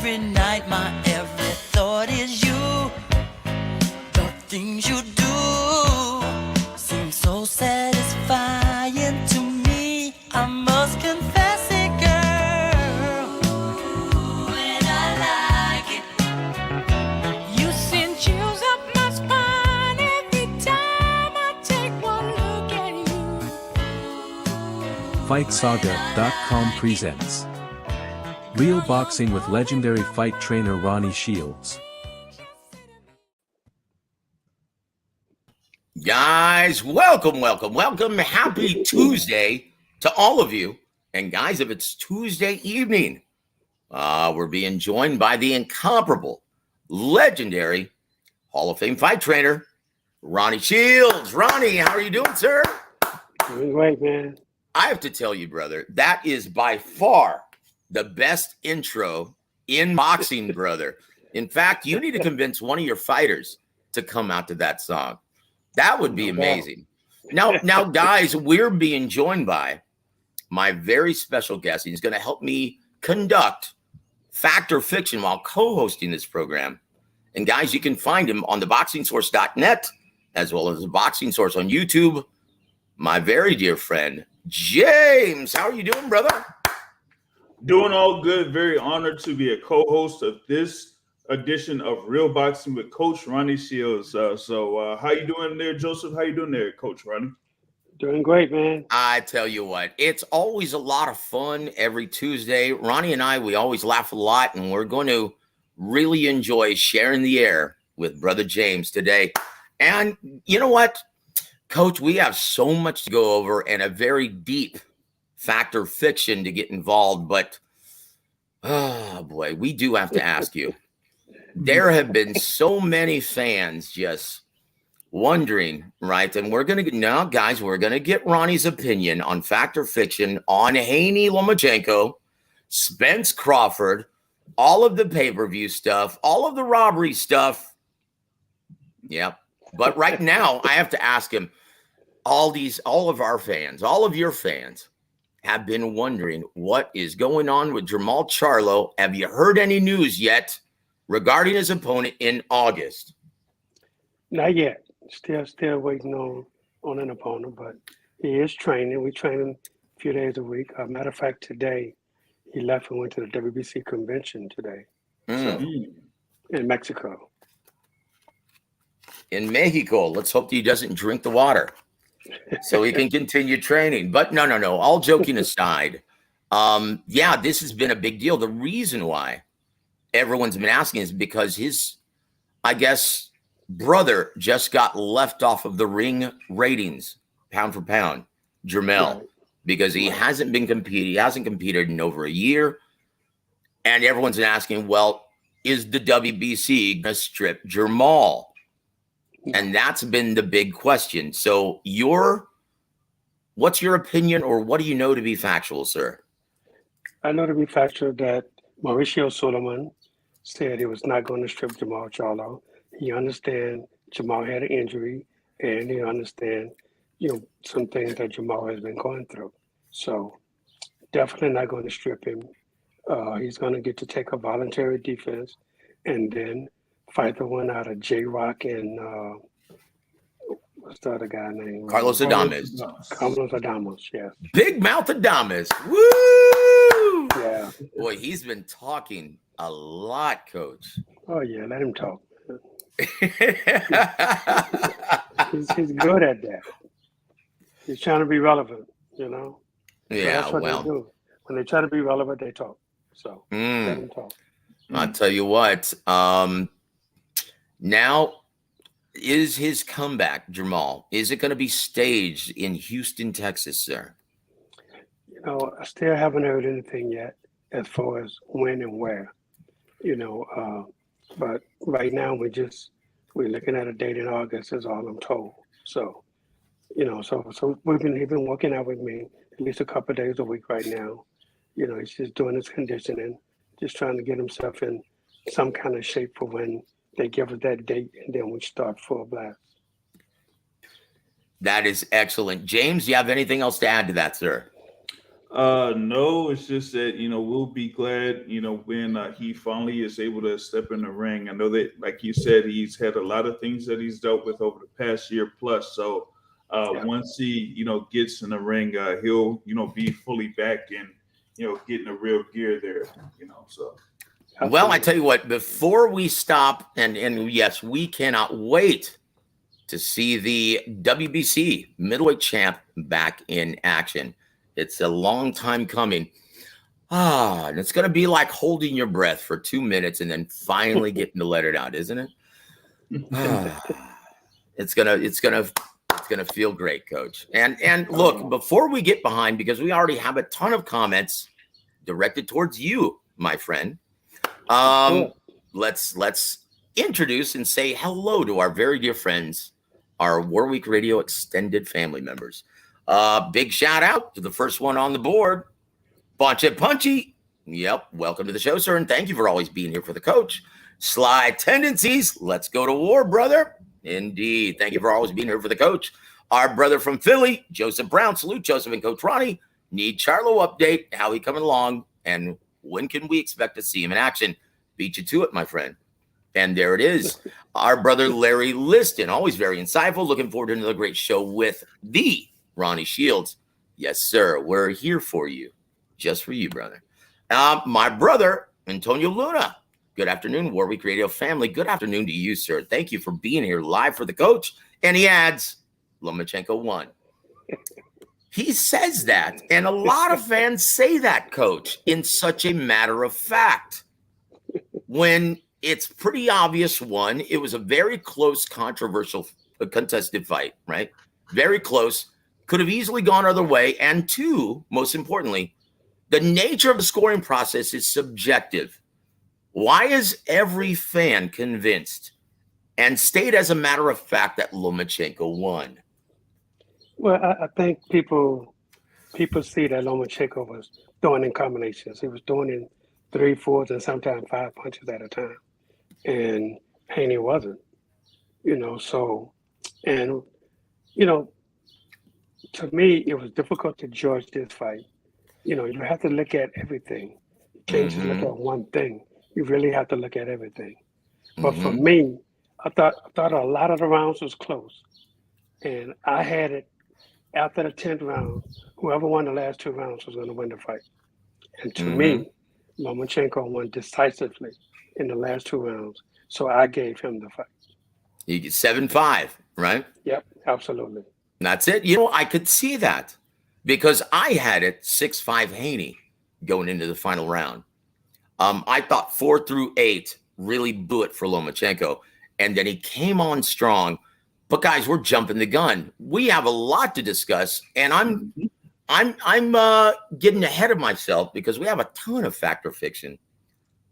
every night, my every thought is you. The things you do seem so satisfying to me. I must confess it, girl. When I like it, you send chills up my spine every time I take one look at you. FightSaga.com presents Real Boxing with legendary fight trainer Ronnie Shields. Guys, welcome. Happy Tuesday to all of you. And guys, if it's Tuesday evening, we're being joined by the incomparable, legendary Hall of Fame fight trainer, Ronnie Shields. Ronnie, how are you doing, sir? Doing great, man. I have to tell you, brother, that is by far the best intro in boxing, brother. In fact, you need to convince one of your fighters to come out to that song. That would be amazing. Now, guys, we're being joined by my very special guest. He's going to help me conduct Fact or Fiction while co-hosting this program. And guys, you can find him on theboxingsource.net as well as the Boxing Source on YouTube. My very dear friend, James. How are you doing, brother? Doing all good. Very honored to be a co-host of this edition of Real Boxing with Coach Ronnie Shields. So how you doing there, Joseph? How you doing there, Coach Ronnie? Doing great, man. I tell you what, it's always a lot of fun every Tuesday. Ronnie and I, we always laugh a lot, and we're going to really enjoy sharing the air with Brother James today. And you know what, Coach, we have so much to go over and a very deep fact or fiction to get involved. But, oh, boy, we do have to ask you. There have been so many fans just wondering, right? And we're going to now, guys, we're going to get Ronnie's opinion on fact or fiction on Haney Lomachenko, Spence Crawford, all of the pay-per-view stuff, all of the robbery stuff. Yep. But right now, I have to ask him, all of our fans, all of your fans have been wondering what is going on with Jermall Charlo. Have you heard any news yet regarding his opponent in August? Not yet. Still waiting on an opponent, but he is training. We train him a few days a week. Matter of fact, today he left and went to the WBC convention today. So, in Mexico. In Mexico. Let's hope that he doesn't drink the water so he can continue training. But no. All joking aside, yeah, this has been a big deal. The reason why everyone's been asking is because his, I guess, brother just got left off of the ring ratings, pound for pound, Jermell, right, because he hasn't been competing. He hasn't competed in over a year. And everyone's been asking, well, is the WBC going to strip Jermall? And that's been the big question. So what's your opinion, or what do you know to be factual, sir? I know to be factual that Mauricio Solomon said he was not going to strip Jermall Charlo. He understands Jermall had an injury, and he understands, some things that Jermall has been going through. So definitely not going to strip him. He's going to get to take a voluntary defense and then fight the one out of J-Rock and what's the other guy name? Carlos Adames. Carlos Adames, yes. Big Mouth Adames. Woo! Yeah. Boy, he's been talking a lot, Coach. Oh, yeah, let him talk. He's good at that. He's trying to be relevant, Yeah, so that's what they do. When they try to be relevant, they talk. So let him talk. I'll tell you what. Now, is his comeback, Jermall, is it going to be staged in Houston, Texas, sir? I still haven't heard anything yet as far as when and where. But right now we're looking at a date in August is all I'm told. So, so he's been working out with me at least a couple of days a week right now. He's just doing his conditioning, just trying to get himself in some kind of shape for when they give us that date, and then we start full blast. That is excellent. James, do you have anything else to add to that, sir? No, it's just that we'll be glad when he finally is able to step in the ring. I know that, like you said, he's had a lot of things that he's dealt with over the past year plus. So once he gets in the ring, he'll be fully back and getting a real gear there. So. Well, I tell you what, before we stop, and yes, we cannot wait to see the WBC middleweight champ back in action. It's a long time coming. And it's going to be like holding your breath for 2 minutes and then finally getting to let it out, isn't it? It's gonna feel great, Coach. And look, before we get behind, because we already have a ton of comments directed towards you, my friend. Let's introduce and say hello to our very dear friends, our Warwick Radio extended family members. Big shout out to the first one on the board, Bunch It Punchy. Yep, welcome to the show, sir, and thank you for always being here for the coach. Sly Tendencies, let's go to war, brother. Indeed, thank you for always being here for the coach. Our brother from Philly, Joseph Brown, salute Joseph and Coach Ronnie. Need Charlo update, how he coming along, and when can we expect to see him in action? Beat you to it, my friend. And there it is. Our brother Larry Liston, always very insightful. Looking forward to another great show with the Ronnie Shields. Yes, sir. We're here for you. Just for you, brother. My brother, Antonio Luna. Good afternoon, Warwick Radio family. Good afternoon to you, sir. Thank you for being here live for the coach. And he adds, Lomachenko won. He says that, and a lot of fans say that, Coach, in such a matter of fact. When it's pretty obvious, one, it was a very close, controversial, contested fight, right? Very close. Could have easily gone other way. And two, most importantly, the nature of the scoring process is subjective. Why is every fan convinced and state as a matter of fact that Lomachenko won? Well, I think people see that Lomachenko was throwing in combinations. He was throwing in 3, 4s, and sometimes 5 punches at a time. And Haney wasn't, so, and, to me, it was difficult to judge this fight. You have to look at everything. You can't just look at one thing. You really have to look at everything. But for me, I thought a lot of the rounds was close. And I had it after the 10th round, whoever won the last 2 rounds was going to win the fight. And to me, Lomachenko won decisively in the last 2 rounds. So I gave him the fight. You get 7-5, right? Yep, absolutely. That's it. I could see that because I had it 6-5 Haney going into the final round. I thought 4 through 8 really blew it for Lomachenko. And then he came on strong. But guys, we're jumping the gun. We have a lot to discuss, and I'm getting ahead of myself because we have a ton of fact or fiction,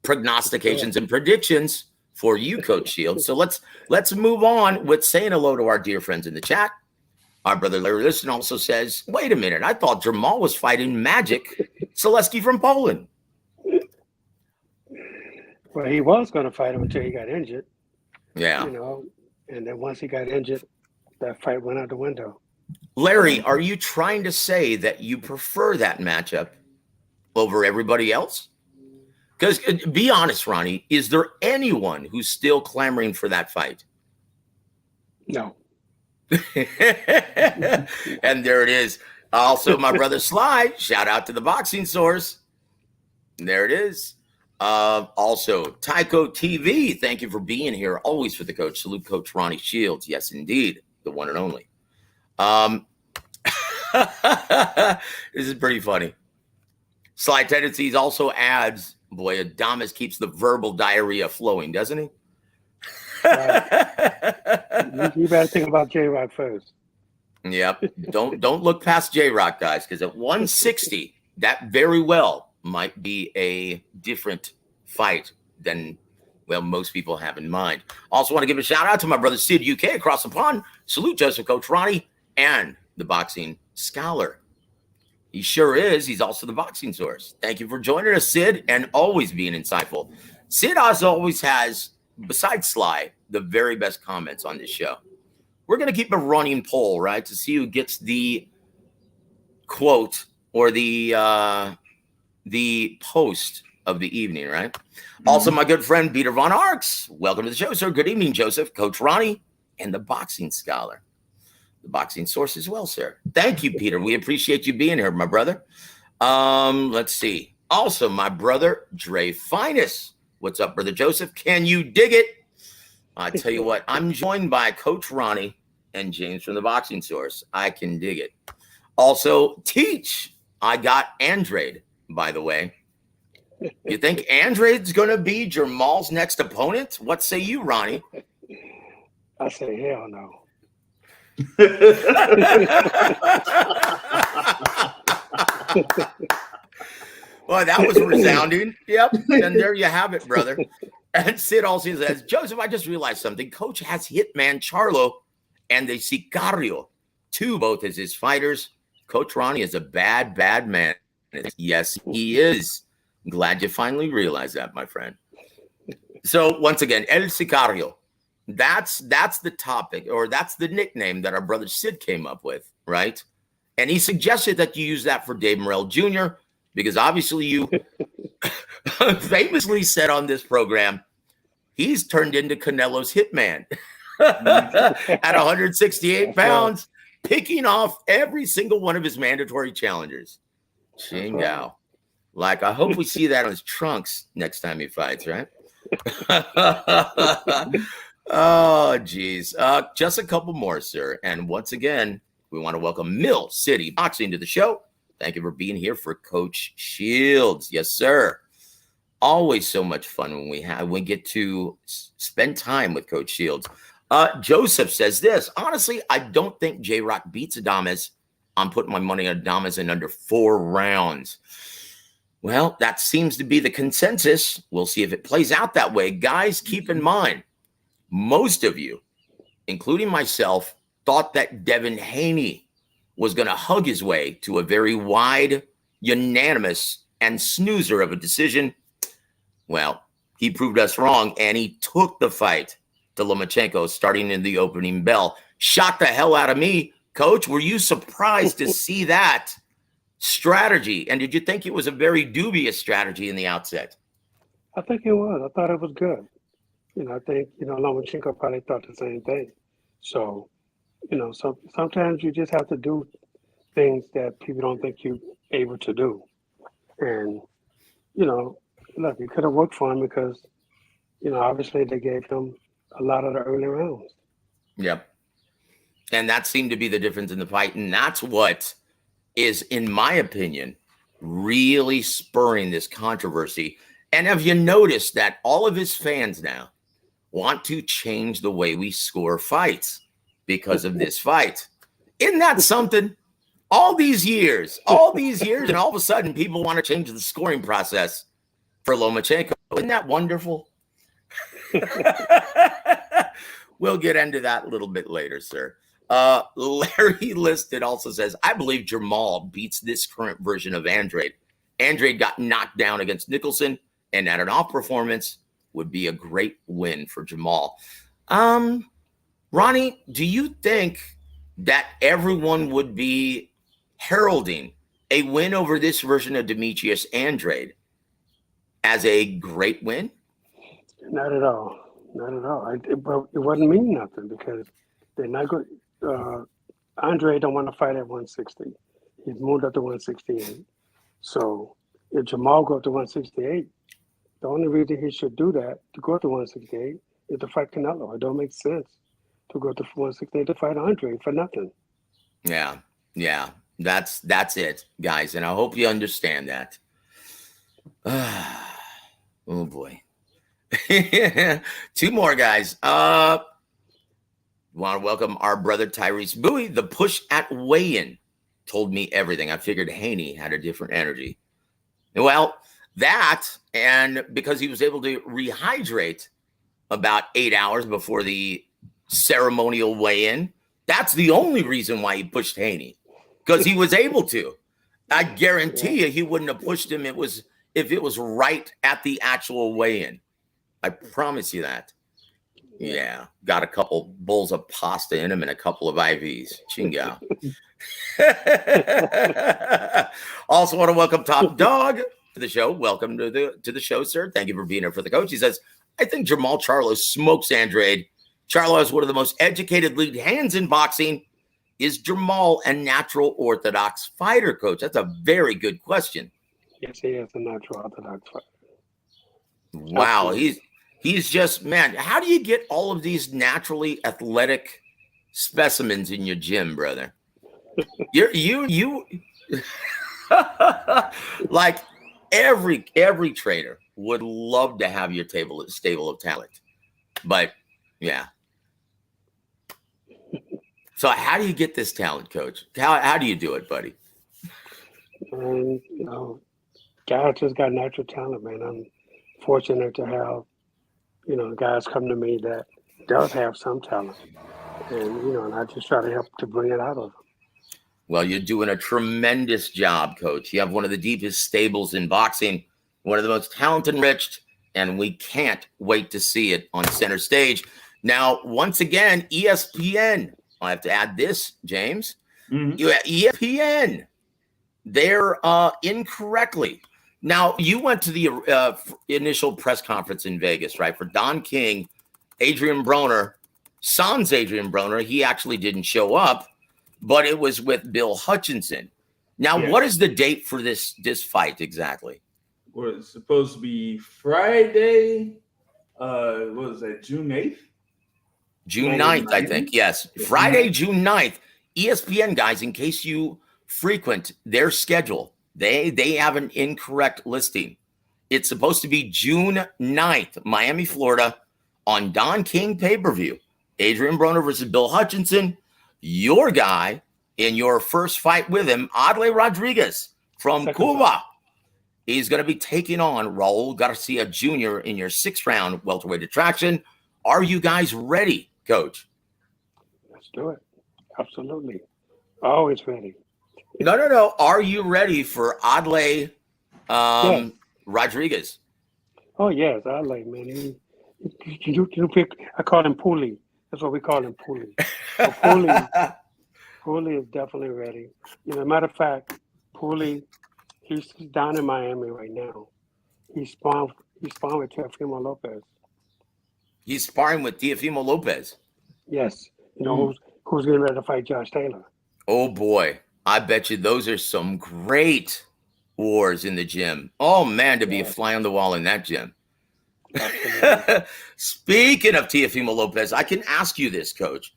prognostications, and predictions for you, Coach Shields. So let's move on with saying hello to our dear friends in the chat. Our brother Larry Liston also says, "Wait a minute, I thought Jamal was fighting Magic Selesky from Poland." Well, he was going to fight him until he got injured. Yeah. And then once he got injured, that fight went out the window. Larry, are you trying to say that you prefer that matchup over everybody else? Because be honest, Ronnie, is there anyone who's still clamoring for that fight? No. And there it is. Also, my brother Sly, shout out to the boxing source. There it is. Also, Tyco TV, thank you for being here. Always for the coach. Salute Coach Ronnie Shields. Yes, indeed. The one and only. This is pretty funny. Sly Tendencies also adds, boy, Adamas keeps the verbal diarrhea flowing, doesn't he? You better think about J-Rock first. Yep. Don't look past J-Rock, guys, because at 160, that very well might be a different fight than, well, most people have in mind. Also want to give a shout out to my brother Sid UK across the pond. Salute Joseph, Coach Ronnie, and the boxing scholar. He sure is. He's also the boxing source. Thank you for joining us, Sid, and always being insightful. Sid, as always, has, besides Sly, the very best comments on this show. We're going to keep a running poll, right, to see who gets the, quote, or the post of the evening, right? Also, my good friend Peter Von Arx. Welcome to the show, sir. Good evening, Joseph, Coach Ronnie, and the boxing scholar, the boxing source as well, sir. Thank you, Peter. We appreciate you being here, my brother. Let's see. Also, my brother Dre Finest. What's up, brother Joseph? Can you dig it? I tell you what, I'm joined by Coach Ronnie and James from the Boxing Source. I can dig it. Also, Teach. I got Andrade, by the way. You think Andrade's going to be Jamal's next opponent? What say you, Ronnie? I say, hell no. Well, that was resounding. Yep. And there you have it, brother. And Sid also says, Joseph, I just realized something. Coach has Hitman Charlo and the Sicario, both as his fighters. Coach Ronnie is a bad, bad man. Yes, he is. Glad you finally realized that, my friend. So once again, El Sicario. That's the topic, or that's the nickname that our brother Sid came up with, right? And he suggested that you use that for Dave Morrell Jr., because obviously you famously said on this program, he's turned into Canelo's hitman at 168 pounds, picking off every single one of his mandatory challengers. Chingao. Like, I hope we see that on his trunks next time he fights, right? Oh, geez. Just a couple more, sir. And once again, we want to welcome Mill City Boxing to the show. Thank you for being here for Coach Shields. Yes, sir. Always so much fun when we get to spend time with Coach Shields. Joseph says this. Honestly, I don't think J-Rock beats Adames. I'm putting my money on Adames in under 4 rounds. Well, that seems to be the consensus. We'll see if it plays out that way. Guys, keep in mind, most of you, including myself, thought that Devin Haney was going to hug his way to a very wide, unanimous, and snoozer of a decision. Well, he proved us wrong, and he took the fight to Lomachenko starting in the opening bell. Shocked the hell out of me. Coach, were you surprised to see that strategy? And did you think it was a very dubious strategy in the outset? I think it was. I thought it was good. I think, Lomachenko probably thought the same thing. So, so sometimes you just have to do things that people don't think you're able to do. And, look, it could have worked for him because, obviously they gave him a lot of the early rounds. Yep. And that seemed to be the difference in the fight. And that's what is, in my opinion, really spurring this controversy. And have you noticed that all of his fans now want to change the way we score fights because of this fight? Isn't that something? All these years, and all of a sudden people want to change the scoring process for Lomachenko. Isn't that wonderful? We'll get into that a little bit later, sir. Larry Listed also says, I believe Jamal beats this current version of Andrade. Andrade got knocked down against Nicholson, and at an off performance would be a great win for Jamal. Ronnie, do you think that everyone would be heralding a win over this version of Demetrius Andrade as a great win? Not at all. Not at all. It wouldn't mean nothing because they're not going. Andre don't want to fight at 160. He's moved up to 168. So if Jamal go up to 168, the only reason he should do that to go up to 168 is to fight Canelo. It don't make sense to go to 168 to fight Andre for nothing. Yeah. That's it, guys, and I hope you understand that. Oh boy. 2 more guys. Want to welcome our brother Tyrese Bowie. The push at weigh-in told me everything. I figured Haney had a different energy. Well, that, and because he was able to rehydrate about 8 hours before the ceremonial weigh-in, that's the only reason why he pushed Haney, because he was able to. I guarantee you he wouldn't have pushed him if it was right at the actual weigh-in. I promise you that. Yeah, got a couple bowls of pasta in him and a couple of IVs. Chingao. Also want to welcome Top Dog to the show. Welcome to the show, sir. Thank you for being here for the coach. He says, I think Jamal Charlo smokes Andrade. Charlo has one of the most educated lead hands in boxing. Is Jamal a natural orthodox fighter, coach? That's a very good question. Yes, he is a natural orthodox fighter. Wow, Absolutely. he's just, man, how do you get all of these naturally athletic specimens in your gym, brother? You like every trainer would love to have your stable of talent. But yeah. So how do you get this talent, coach? How do you do it, buddy? And, guys just got natural talent, man. I'm fortunate to have, guys come to me that does have some talent. And, and I just try to help to bring it out of them. Well, you're doing a tremendous job, coach. You have one of the deepest stables in boxing, one of the most talent enriched, and we can't wait to see it on center stage. Now, once again, ESPN. I have to add this, James. Mm-hmm. ESPN, they're incorrectly. Now, you went to the initial press conference in Vegas, right? For Don King, Adrian Broner, sans Adrian Broner. He actually didn't show up, but it was with Bill Hutchinson. Now, What is the date for this fight exactly? Well, it's supposed to be Friday. What was that, June 8th? June 9th, I think. Yes. Friday, June 9th. ESPN, guys, in case you frequent their schedule, they have an incorrect listing. It's supposed to be June 9th, Miami, Florida, on Don King pay-per-view. Adrian Broner versus Bill Hutchinson. Your guy in your first fight with him, Adley Rodriguez from Cuba. He's going to be taking on Raul Garcia Jr. in your 6th round welterweight attraction. Are you guys ready, coach? Let's do it. Absolutely. Always ready. No. Are you ready for Adley Rodriguez? Oh, yes. Adley, man. You pick, I call him Pooley. That's what we call him, Pooley. So Pooley is definitely ready. Matter of fact, Pooley, he's down in Miami right now. He's sparring with Teofimo Lopez. He's sparring with Teofimo Lopez. Yes. Who's getting ready to fight Josh Taylor. Oh, boy. I bet you those are some great wars in the gym. Oh, man, to be a fly on the wall in that gym. Speaking of Teofimo Lopez, I can ask you this, coach,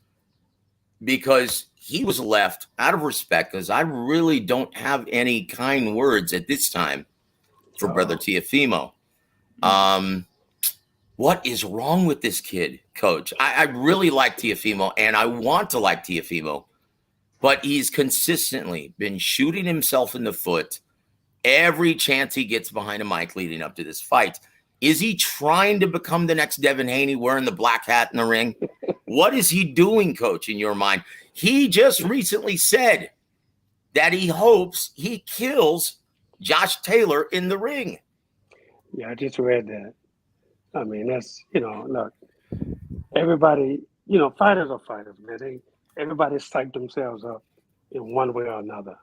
because he was left out of respect, because I really don't have any kind words at this time for brother Teofimo. What is wrong with this kid, coach? I really like Teofimo, and I want to like Teofimo, but he's consistently been shooting himself in the foot every chance he gets behind a mic leading up to this fight. Is he trying to become the next Devin Haney wearing the black hat in the ring? What is he doing, coach, in your mind? He just recently said that he hopes he kills Josh Taylor in the ring. Yeah, I just read that. I mean, that's, look, everybody, fighters are fighters, man. Everybody psych themselves up in one way or another.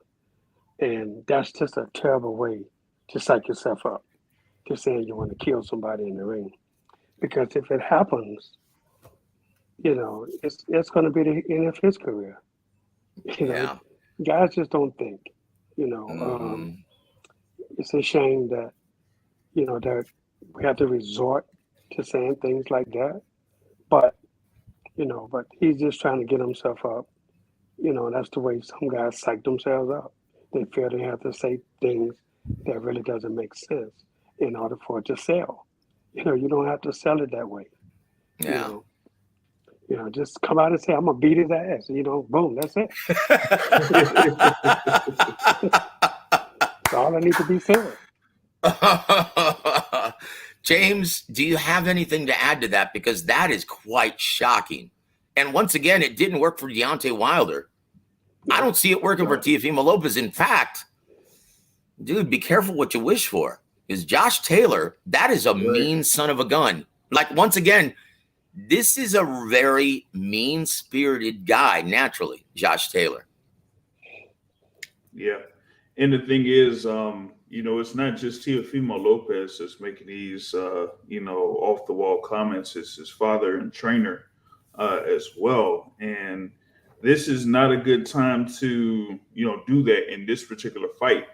And that's just a terrible way to psych yourself up, just saying you want to kill somebody in the ring. Because if it happens, it's going to be the end of his career. Guys just don't think, It's a shame that, that we have to resort to saying things like that. But he's just trying to get himself up. That's the way some guys psych themselves up. They feel they have to say things that really doesn't make sense in order for it to sell. You don't have to sell it that way. Yeah. Just come out and say, I'm going to beat his ass. Boom, that's it. That's all that needs to be said. James, do you have anything to add to that? Because that is quite shocking. And once again, it didn't work for Deontay Wilder. I don't see it working for Teofimo Lopez. In fact, dude, be careful what you wish for. Because Josh Taylor, that is a mean son of a gun. Like, once again, this is a very mean-spirited guy, naturally, Josh Taylor. Yeah. And the thing is, it's not just Teofimo Lopez that's making these, off the wall comments. It's his father and trainer as well. And this is not a good time to, do that in this particular fight.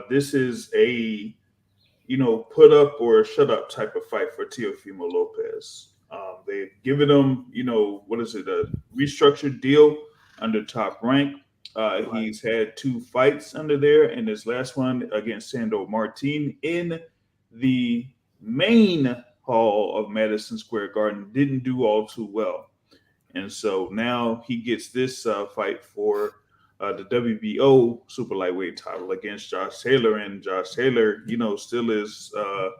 This is a, put up or shut up type of fight for Teofimo Lopez. They've given him, a restructured deal under Top Rank. He's had 2 fights under there, and his last one against Sandor Martin in the main hall of Madison Square Garden didn't do all too well. And so now he gets this fight for the WBO super lightweight title against Josh Taylor. And Josh Taylor, still is, I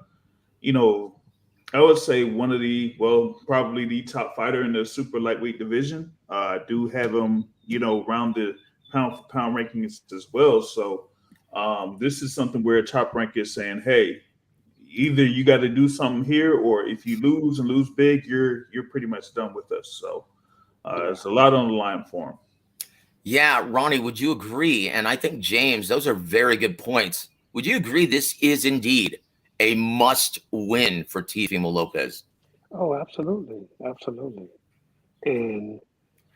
would say probably the top fighter in the super lightweight division. I do have him, around the pound for pound rankings as well. So this is something where Top Rank is saying, hey, either you got to do something here, or if you lose and lose big, you're pretty much done with us. So it's a lot on the line for him. Yeah, Ronnie, would you agree? And I think, James, those are very good points. Would you agree this is indeed a must win for Teofimo Lopez? Oh, absolutely. Absolutely. And,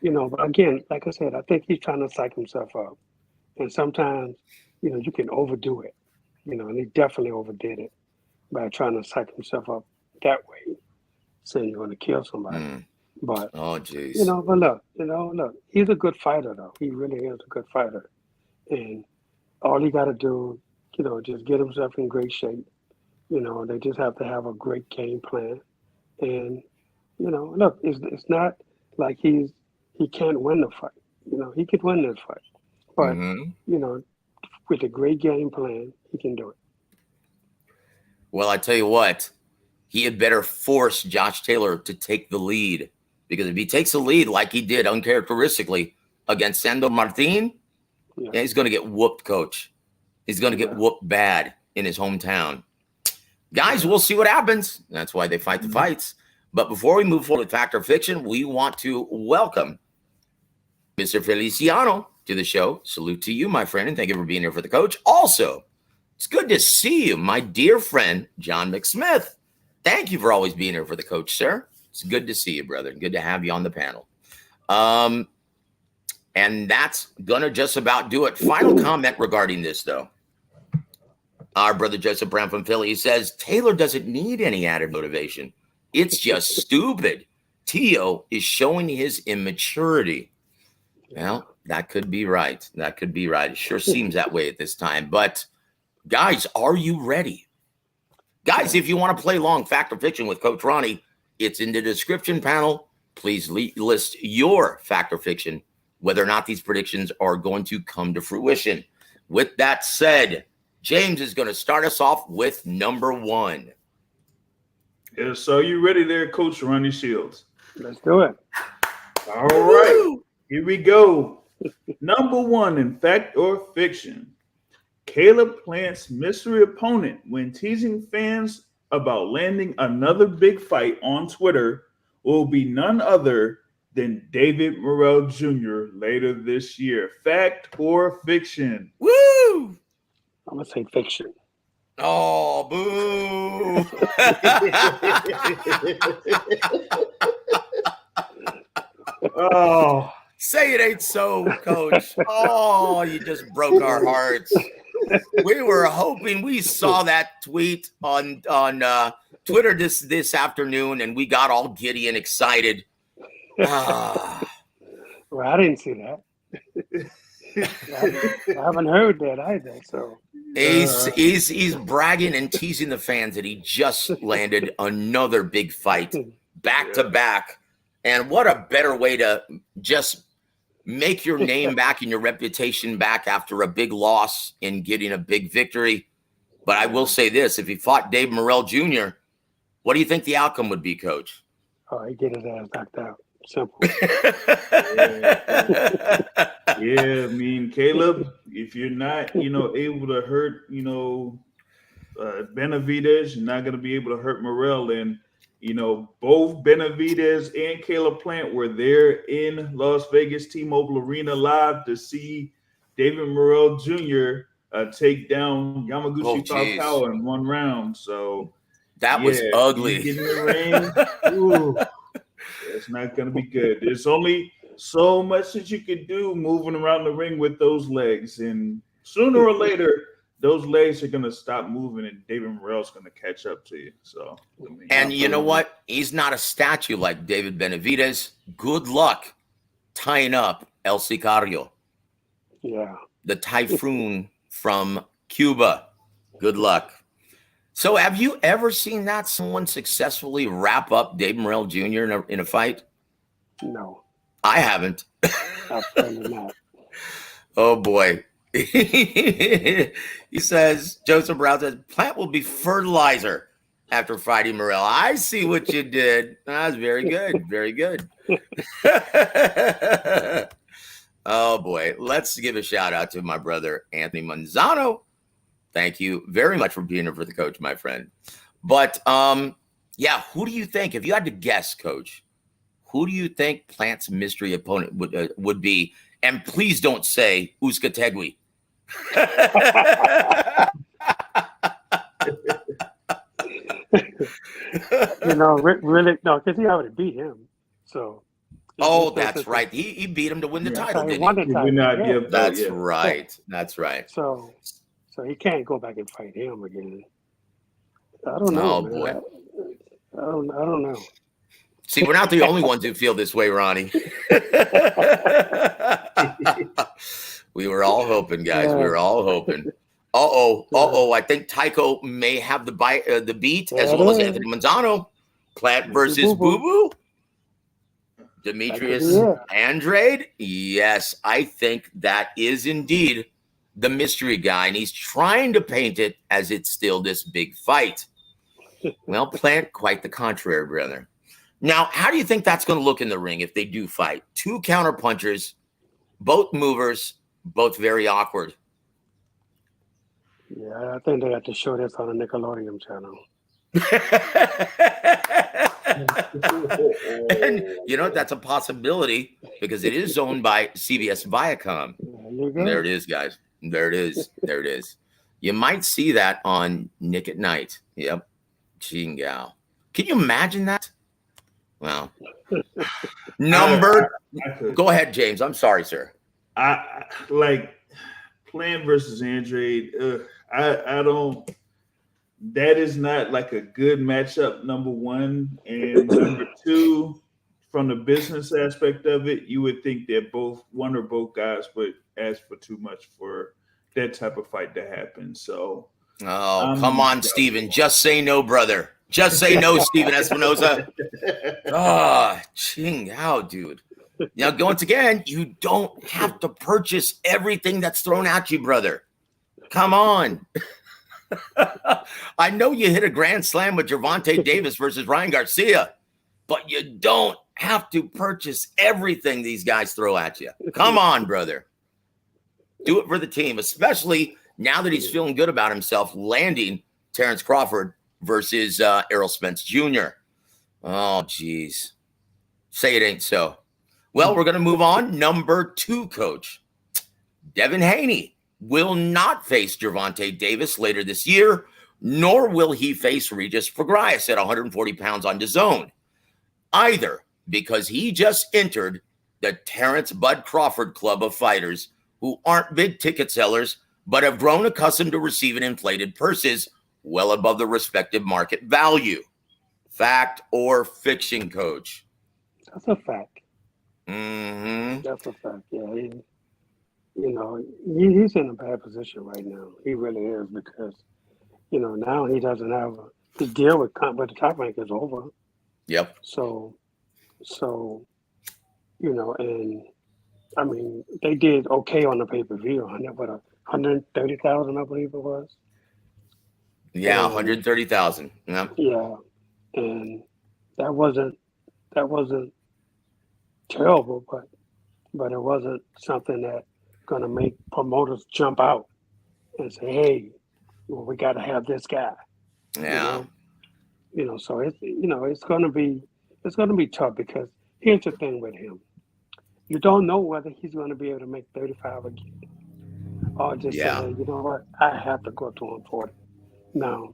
but again, like I said, I think he's trying to psych himself up. And sometimes, you can overdo it, and he definitely overdid it by trying to psych himself up that way, saying you're going to kill somebody. But, oh, geez. But look, he's a good fighter, though. He really is a good fighter. And all he got to do, just get himself in great shape. They just have to have a great game plan. And, look, it's not like he can't win the fight. He could win this fight. But, with a great game plan, he can do it. Well, I tell you what, he had better force Josh Taylor to take the lead. Because if he takes the lead like he did uncharacteristically against Sandor Martin, he's going to get whooped, Coach. He's going to get whooped bad in his hometown. Guys, we'll see what happens. That's why they fight the fights. But before we move forward with Fact or Fiction, we want to welcome Mr. Feliciano to the show. Salute to you, my friend, and thank you for being here for the coach. Also, it's good to see you, my dear friend, John McSmith. Thank you for always being here for the coach, sir. It's good to see you, brother. Good to have you on the panel. And that's going to just about do it. Final comment regarding this, though. Our brother Joseph Brown from Philly, he says, Taylor doesn't need any added motivation. It's just stupid. Teo is showing his immaturity. Well, that could be right. That could be right. It sure seems that way at this time. But, guys, are you ready? Guys, if you want to play long Fact or Fiction with Coach Ronnie, it's in the description panel. Please list your Fact or Fiction, whether or not these predictions are going to come to fruition. With that said, James is going to start us off with number 1. Yeah, so you ready there, Coach Ronnie Shields? Let's do it. All right, here we go. Number 1 in Fact or Fiction. Caleb Plant's mystery opponent when teasing fans about landing another big fight on Twitter will be none other than David Morrell Jr. later this year. Fact or Fiction? Woo! I'm going to say fiction. Oh, boo. Oh, say it ain't so, Coach. Oh, you just broke our hearts. We were hoping, we saw that tweet on Twitter this afternoon, and we got all giddy and excited. Well, I didn't see that. I haven't heard that either. So he's bragging and teasing the fans that he just landed another big fight back to back. And what a better way to just make your name back and your reputation back after a big loss and getting a big victory. But I will say this, if he fought Dave Morrell Jr., what do you think the outcome would be, Coach? Oh, he get his ass knocked out. Simple. Yeah, I mean, Caleb, if you're not, able to hurt, Benavidez, you're not going to be able to hurt Morrell. And, both Benavidez and Caleb Plant were there in Las Vegas T-Mobile Arena live to see, David Morrell Jr. Take down Oh, Yamaguchi jeez. Falcao in 1 round. So That was you ugly. get in the ring. Ooh, it's not going to be good. There's only so much that you can do moving around the ring with those legs, and sooner or later, those legs are going to stop moving, and David Morrell's going to catch up to you. So, I mean, And you know what? He's not a statue like David Benavidez. Good luck tying up El Sicario, Yeah. the typhoon from Cuba. Good luck. So have you ever seen that someone successfully wrap up David Morrell Jr. in a fight? No. I haven't. Absolutely not. Oh, boy. He says, Joseph Brown says, Plant will be fertilizer after fighting Morrell. I see what you did. That's very good. Very good. Oh, boy. Let's give a shout out to my brother, Anthony Manzano. Thank you very much for being here for the coach, my friend. But, yeah, who do you think, if you had to guess, Coach, who do you think Plant's mystery opponent would be? And please don't say Uzcategui. Really, no, because he already beat him. So. Oh, that's right. He beat him to win the title, didn't he? That's right. That's right. So he can't go back and fight him again. I don't know. Oh, man. boy. I don't know. See, we're not the only ones who feel this way, Ronnie. We were all hoping, guys. We were all hoping. I think Tycho may have the beat, as well as Anthony Manzano. Plant versus Boo Boo. Demetrius Andrade. Yes, I think that is indeed the mystery guy, and he's trying to paint it as it's still this big fight. Well, Plant, quite the contrary, brother. Now, how do you think that's going to look in the ring if they do fight? 2 counter punchers, both movers, both very awkward. Yeah, I think they have to show this on the Nickelodeon channel. And you know, that's a possibility because it is owned by CBS Viacom. There it is, guys. There it is. There it is. You might see that on Nick at Night. Yep. Chingao. Can you imagine that? Well, go ahead, James. I'm sorry, sir. I like Plant versus Andrade. I don't. That is not like a good matchup, number one. And number two, from the business aspect of it, you would think that one or both guys would ask for too much for that type of fight to happen. So, come on, Steven. Just say no, brother. Just say no, Steven Espinosa. Ching out, dude. Now, once again, you don't have to purchase everything that's thrown at you, brother. Come on. I know you hit a grand slam with Gervonta Davis versus Ryan Garcia, but you don't have to purchase everything these guys throw at you. Come on, brother. Do it for the team, especially now that he's feeling good about himself landing Terence Crawford versus Errol Spence Jr. Oh, geez. Say it ain't so. Well, we're going to move on. Number 2, Coach. Devin Haney will not face Gervonta Davis later this year, nor will he face Regis Prograis at 140 pounds on DAZN, either because he just entered the Terence Bud Crawford Club of fighters who aren't big ticket sellers, but have grown accustomed to receiving inflated purses well above the respective market value. Fact or fiction, Coach? That's a fact. Mm-hmm. That's a fact, yeah. He's in a bad position right now. He really is because, now he doesn't have his deal with the Top Rank is over. Yep. So, and I mean, they did okay on the pay-per-view. 130,000, I believe it was. Yeah, 130,000. Yeah. Yeah, and that wasn't terrible, but it wasn't something that going to make promoters jump out and say, "Hey, we got to have this guy." Yeah. So it's going to be tough because here's the thing with him: you don't know whether he's going to be able to make 35 again. or just say, Yeah. hey, you know what, I have to go to 140. Now,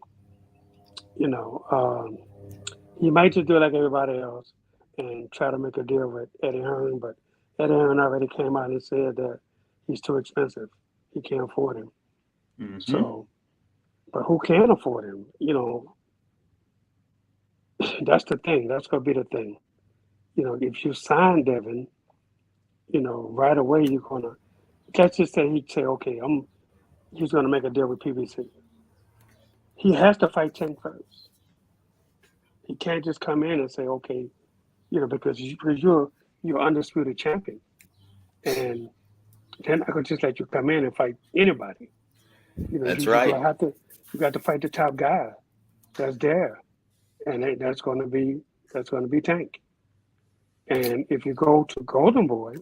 you know, he might just do it like everybody else and try to make a deal with Eddie Hearn, but Eddie Hearn already came out and said that he's too expensive. He can't afford him. Mm-hmm. So, but who can afford him? You know, that's the thing. That's going to be the thing. You know, if you sign Devin, you know, right away you're going to, let's just say he'd say, okay, he's going to make a deal with PBC. He has to fight Tank first. He can't just come in and say, okay, you know, because you're undisputed champion, and they're not gonna just let you come in and fight anybody. You know, That's you right. gonna have to you got to fight the top guy that's there, and that's gonna be Tank. And if you go to Golden Boy,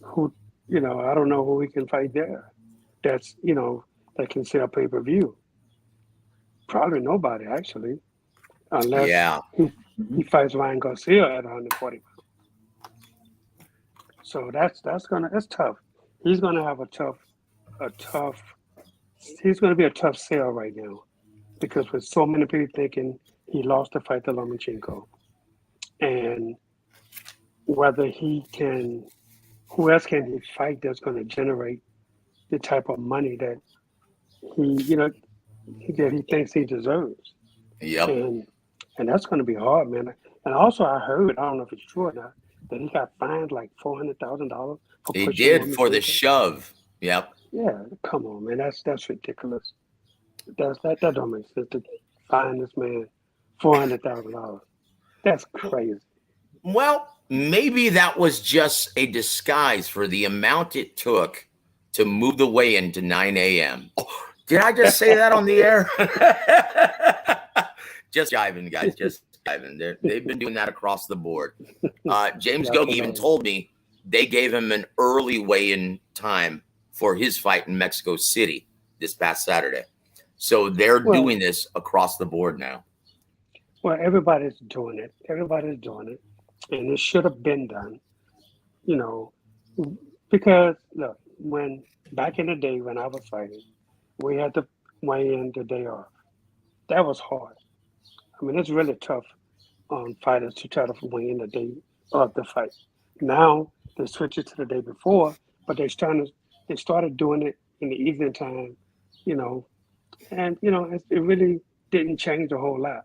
who you know, I don't know who we can fight there. That's that can sell pay-per-view. Probably nobody actually, unless Yeah. he fights Ryan Garcia at 140. So that's tough. He's gonna have a tough. He's gonna be a tough sell right now because with so many people thinking he lost the fight to Lomachenko, and whether he can, who else can he fight that's going to generate the type of money that he thinks he deserves, Yep. and that's going to be hard, man. And also, I heard, I don't know if it's true or not, that he got fined like $400,000 for He pushing did for the Lomachenko. shove. Yep. Yeah, come on, man. That's ridiculous. That don't make sense to fine this man $400,000. That's crazy. Well, maybe that was just a disguise for the amount it took to move the weigh-in to 9 a.m. Oh, did I just say that on the air? Just jiving, guys. Just jiving. They've been doing that across the board. James That's Gogi even hilarious. told me they gave him an early weigh-in time for his fight in Mexico City this past Saturday. So they're Well, doing this across the board now. everybody's doing it. Everybody's doing it, and it should have been done. You know, because look, when back in the day when I was fighting, we had to weigh in the day off. That was hard. I mean, it's really tough on fighters to try to weigh in the day of the fight. Now they switch it to the day before, but they started doing it in the evening time, you know, and it really didn't change a whole lot.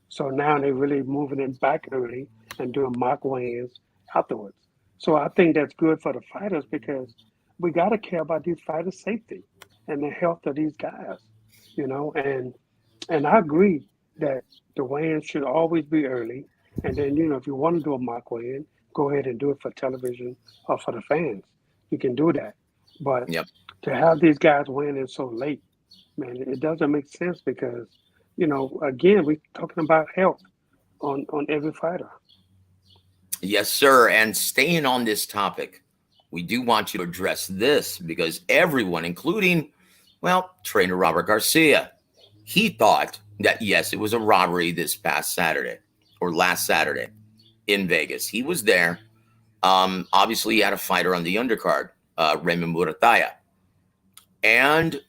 So now they're really moving it back early and doing mock weigh-ins afterwards. So I think that's good for the fighters because we got to care about these fighters' safety and the health of these guys, and I agree that the weigh-in should always be early. And then, if you want to do a mock weigh-in, go ahead and do it for television or for the fans. You can do that. But Yep. to have these guys weighing in so late, man, it doesn't make sense because, again, we're talking about health on every fighter. Yes, sir. And staying on this topic, we do want you to address this because everyone, including, trainer Robert Garcia, he thought that, yes, it was a robbery this past Saturday or last Saturday in Vegas. He was there. Obviously, he had a fighter on the undercard, Raymond Murataya. And,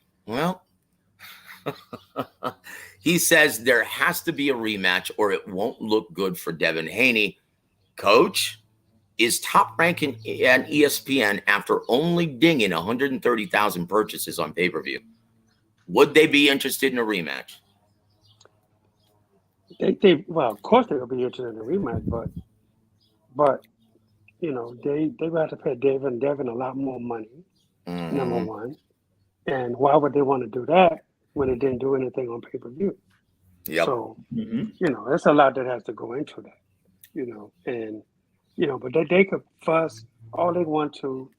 he says there has to be a rematch or it won't look good for Devin Haney. Coach, is Top Rank and ESPN after only dinging 130,000 purchases on pay-per-view? Would they be interested in a rematch? Well, of course they will be interested in the rematch, but they will have to pay Devin a lot more money. Number Mm-hmm. one, and why would they want to do that when they didn't do anything on pay-per-view? Yep. So Mm-hmm. there's a lot that has to go into that. And but they could fuss all they want to.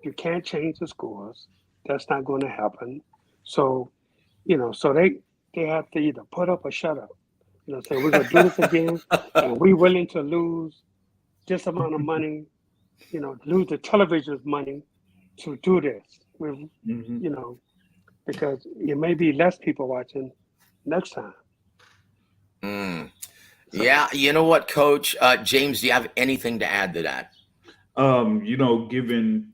You can't change the scores. That's not going to happen. So so they have to either put up or shut up. Say we're going to do this again, and we're willing to lose this amount of money. Lose the television's money to do this. With Mm-hmm. because it may be less people watching next time. Mm. So, Yeah, you know what, Coach? James, do you have anything to add to that? Given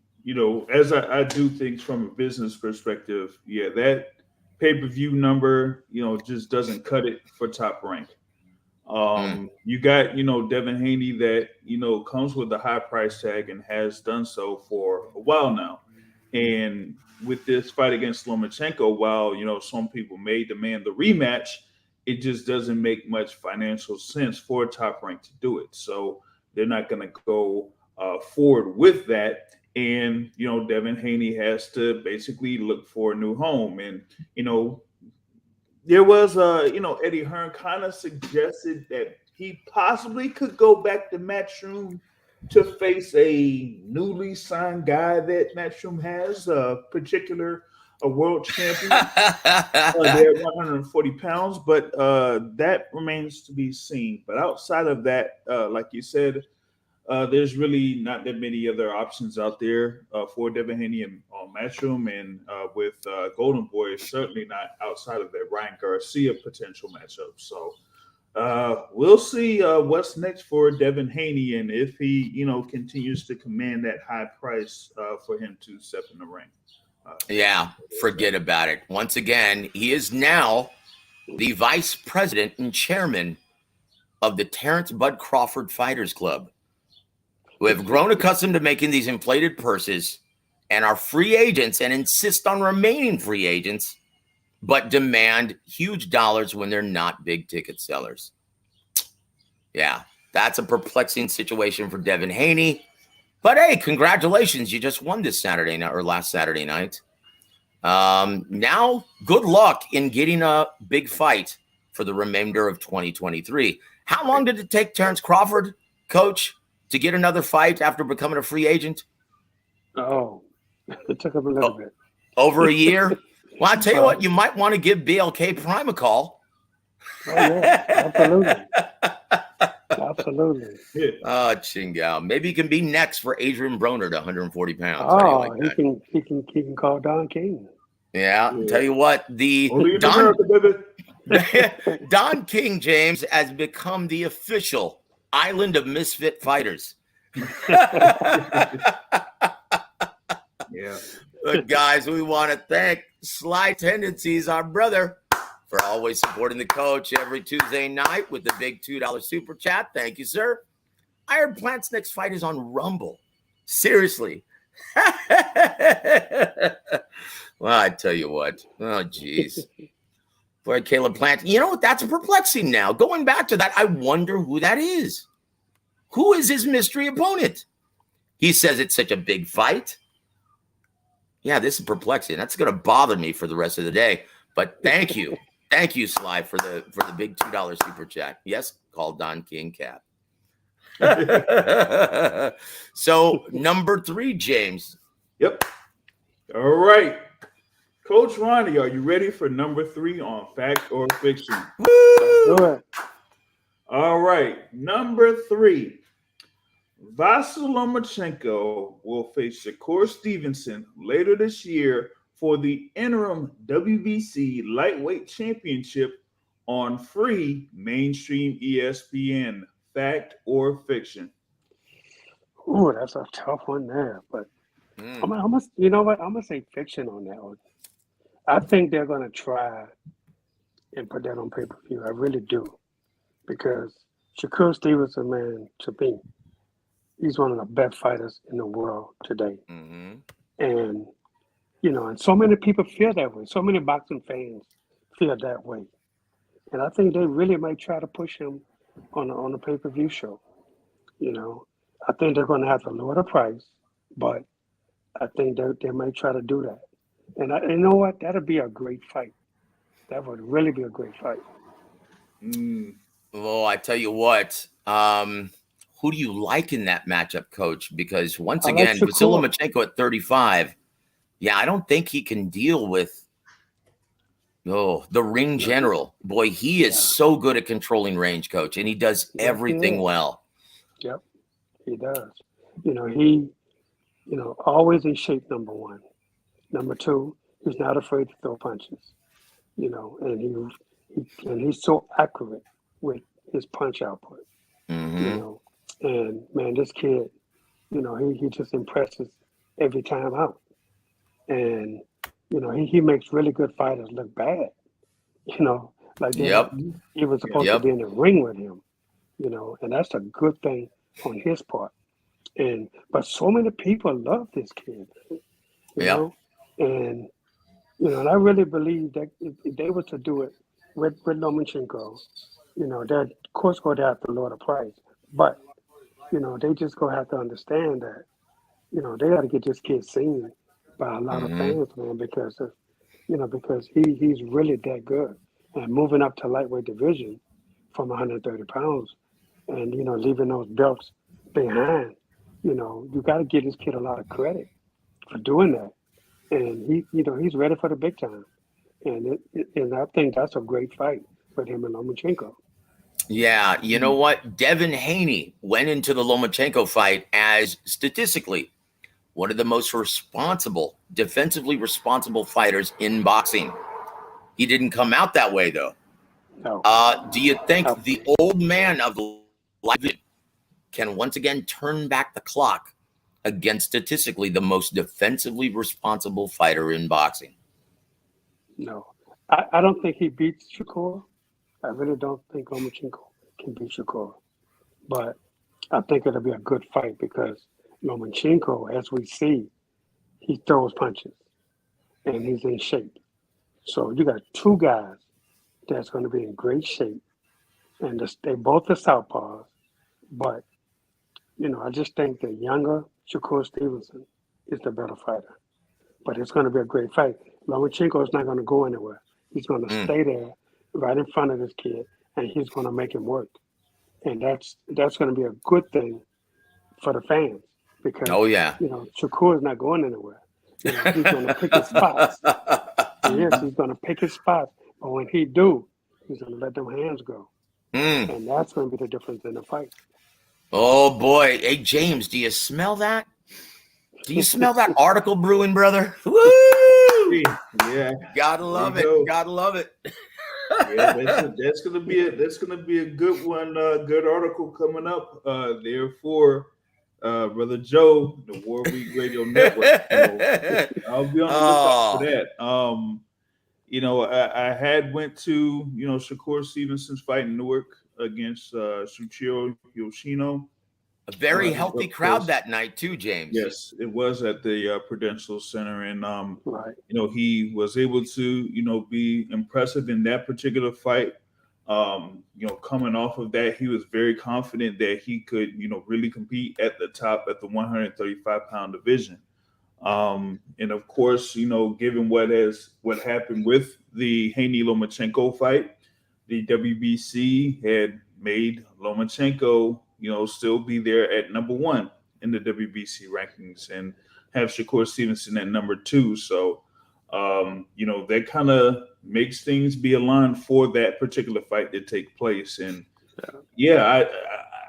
as I do things from a business perspective, yeah, that pay-per-view number, just doesn't cut it for Top Rank. You got, Devin Haney that, comes with a high price tag and has done so for a while now. And with this fight against Lomachenko, while, some people may demand the rematch, it just doesn't make much financial sense for Top Rank to do it. So they're not going to go forward with that. And, Devin Haney has to basically look for a new home. And, there was, Eddie Hearn kind of suggested that he possibly could go back to Matchroom to face a newly signed guy that Matchroom has, a world champion. They're 140 pounds, but that remains to be seen. But outside of that, like you said, there's really not that many other options out there for Devin Haney on Matchroom, and with Golden Boy, certainly not outside of that Ryan Garcia potential matchup. So we'll see what's next for Devin Haney, and if he, continues to command that high price for him to step in the ring. Yeah, forget about it. Once again, he is now the vice president and chairman of the Terence Bud Crawford Fighters Club, who have grown accustomed to making these inflated purses and are free agents and insist on remaining free agents, but demand huge dollars when they're not big ticket sellers. Yeah, that's a perplexing situation for Devin Haney. But hey, congratulations. You just won this Saturday night or last Saturday night. Now, good luck in getting a big fight for the remainder of 2023. How long did it take Terence Crawford, coach, to get another fight after becoming a free agent? Oh, it took him a little bit. Over a year? Well, I'll tell you what, you might want to give BLK Prime a call. Oh, yeah, absolutely. Absolutely. Oh, Chingao. Maybe he can be next for Adrian Broner to 140 pounds. Oh, he can call Don King. Yeah, tell you what, Don King, James, has become the official Island of Misfit Fighters. Yeah. But guys, we want to thank Sly Tendencies, our brother, for always supporting the coach every Tuesday night with the big $2 super chat. Thank you, sir. Iron Plant's next fight is on Rumble. Seriously. Well, I tell you what. Oh, geez. Boy, Caleb Plant. You know what? That's perplexing now. Going back to that, I wonder who that is. Who is his mystery opponent? He says it's such a big fight. Yeah, this is perplexing. That's going to bother me for the rest of the day. But thank you. Thank you, Sly, for the big $2 super chat. Yes, call Don King Cat. So, number 3, James. Yep. All right. Coach Ronnie, are you ready for number 3 on Fact or Fiction? Woo! Do it. All right. Number 3. Vasyl Lomachenko will face Shakur Stevenson later this year for the interim WBC Lightweight Championship on free mainstream ESPN. Fact or fiction? Ooh, that's a tough one there. But you know what? I'm gonna say fiction on that one. I think they're gonna try and put that on pay-per-view. I really do, because Shakur Stevenson, man, to me, he's one of the best fighters in the world today. Mm-hmm. And and so many people feel that way. So many boxing fans feel that way. And I think they really might try to push him on a pay-per-view show. I think they're going to have to lower the price, but I think they might try to do that. And you know what? That'll be a great fight. That would really be a great fight. Well, I tell you what, who do you like in that matchup, Coach? Because once again, Vasyl Lomachenko at 35, yeah, I don't think he can deal with the ring general. Boy, he is so good at controlling range, Coach, and he does everything well. Yep, he does. He always in shape, number 1. Number 2, he's not afraid to throw punches. And he's so accurate with his punch output. Mm-hmm. And man, this kid, he just impresses every time out. And, you know, he makes really good fighters look bad. You know, like they're not Yep. even supposed to Yep. be in the ring with him, you know, and that's a good thing on his part. But so many people love this kid, you Yep. know, and you know, and I really believe that if they were to do it with Lomachenko, you know, they're of course going to have to lower the price, but you know, they just gonna have to understand that, you know, they got to get this kid seen by a lot of Mm-hmm. fans, man, because of, you know, because he's really that good, and moving up to lightweight division from 130 pounds, and you know, leaving those belts behind, you know, you got to give this kid a lot of credit for doing that, and you know, he's ready for the big time, and and I think that's a great fight with him and Lomachenko. Yeah, you know what? Devin Haney went into the Lomachenko fight as statistically one of the most responsible, defensively responsible fighters in boxing. He didn't come out that way, though. No, Do you think no, the old man of the light can once again turn back the clock against statistically the most defensively responsible fighter in boxing? no. I don't think he beats Shakur. I really don't think Lomachenko can beat Shakur, but I think it'll be a good fight because Lomachenko, as we see, he throws punches and he's in shape. So you got two guys that's going to be in great shape, and they both are southpaws. But you know, I just think the younger Shakur Stevenson is the better fighter. But it's going to be a great fight. Lomachenko is not going to go anywhere. He's going to stay there, right in front of this kid, and he's going to make him work. And that's going to be a good thing for the fans because Oh, yeah. you know Shakur is not going anywhere. You know, he's going to pick his spots. Yes, he's going to pick his spots. But when he do, he's going to let them hands go, and that's going to be the difference in the fight. Oh, boy. Hey, James, do you smell that? Do you smell that article brewing, brother? Woo! Yeah, Gotta love it. go. Gotta love it. Yeah, that's gonna be a good one. Good article coming up. Therefore, Brother Joe, the War Week Radio Network. So I'll be on the lookout for that. You know, I had went to Shakur Stevenson's fight in Newark against Shuichiro Yoshino. A very healthy crowd that night too, James. Yes, it was at the Prudential Center, and Right. you know, he was able to be impressive in that particular fight. You know, coming off of that, he was very confident that he could really compete at the top at the 135-pound division. And of course, given what happened with the Haney Lomachenko fight, the WBC had made Lomachenko still be there at number one in the WBC rankings and have Shakur Stevenson at number two. So, that kind of makes things be aligned for that particular fight to take place. And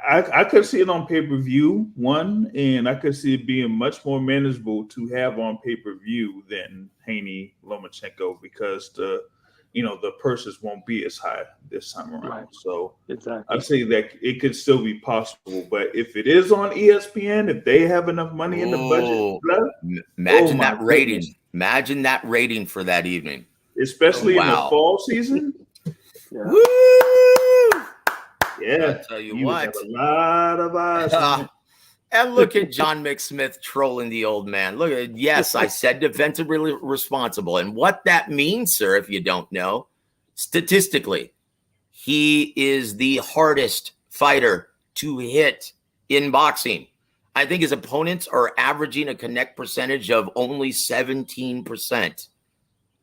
I could see it on pay-per-view, and I could see it being much more manageable to have on pay-per-view than Haney Lomachenko because the purses won't be as high this time around. Right. So Exactly. I'd say that it could still be possible. But if it is on ESPN, if they have enough money in the budget, imagine that rating. Goodness. Imagine that rating for that evening. Especially in the fall season. Yeah. Woo! Yeah. I'll tell you would what. have a lot of eyes. And look at John McSmith trolling the old man. Look at yes, I said defensively responsible. And what that means, sir, if you don't know, statistically, he is the hardest fighter to hit in boxing. I think his opponents are averaging a connect percentage of only 17%.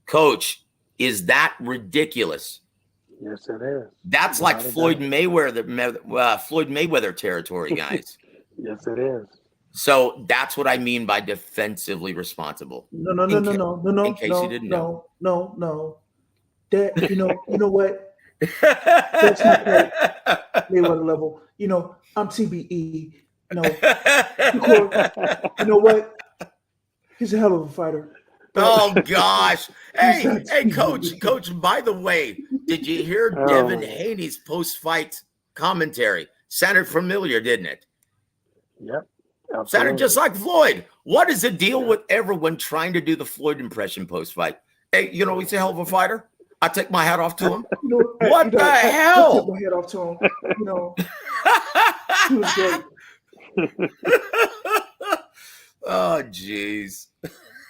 Coach, is that ridiculous? Yes, it is. That's like Floyd Mayweather territory, guys. Yes, it is. So that's what I mean by defensively responsible. No. In case you didn't know. No. That you know what? That's not quite Mayweather level. I'm TBE. No. You know what? He's a hell of a fighter. Oh gosh. Hey, coach, by the way, did you hear Devin Haney's post-fight commentary? Sounded familiar, didn't it? Yep. Sounded just Absolutely. like Floyd. What is the deal with everyone trying to do the Floyd impression post-fight? Hey, he's a hell of a fighter. I take my hat off to him. What the I took hell? my head off to him. He was great. Oh, jeez.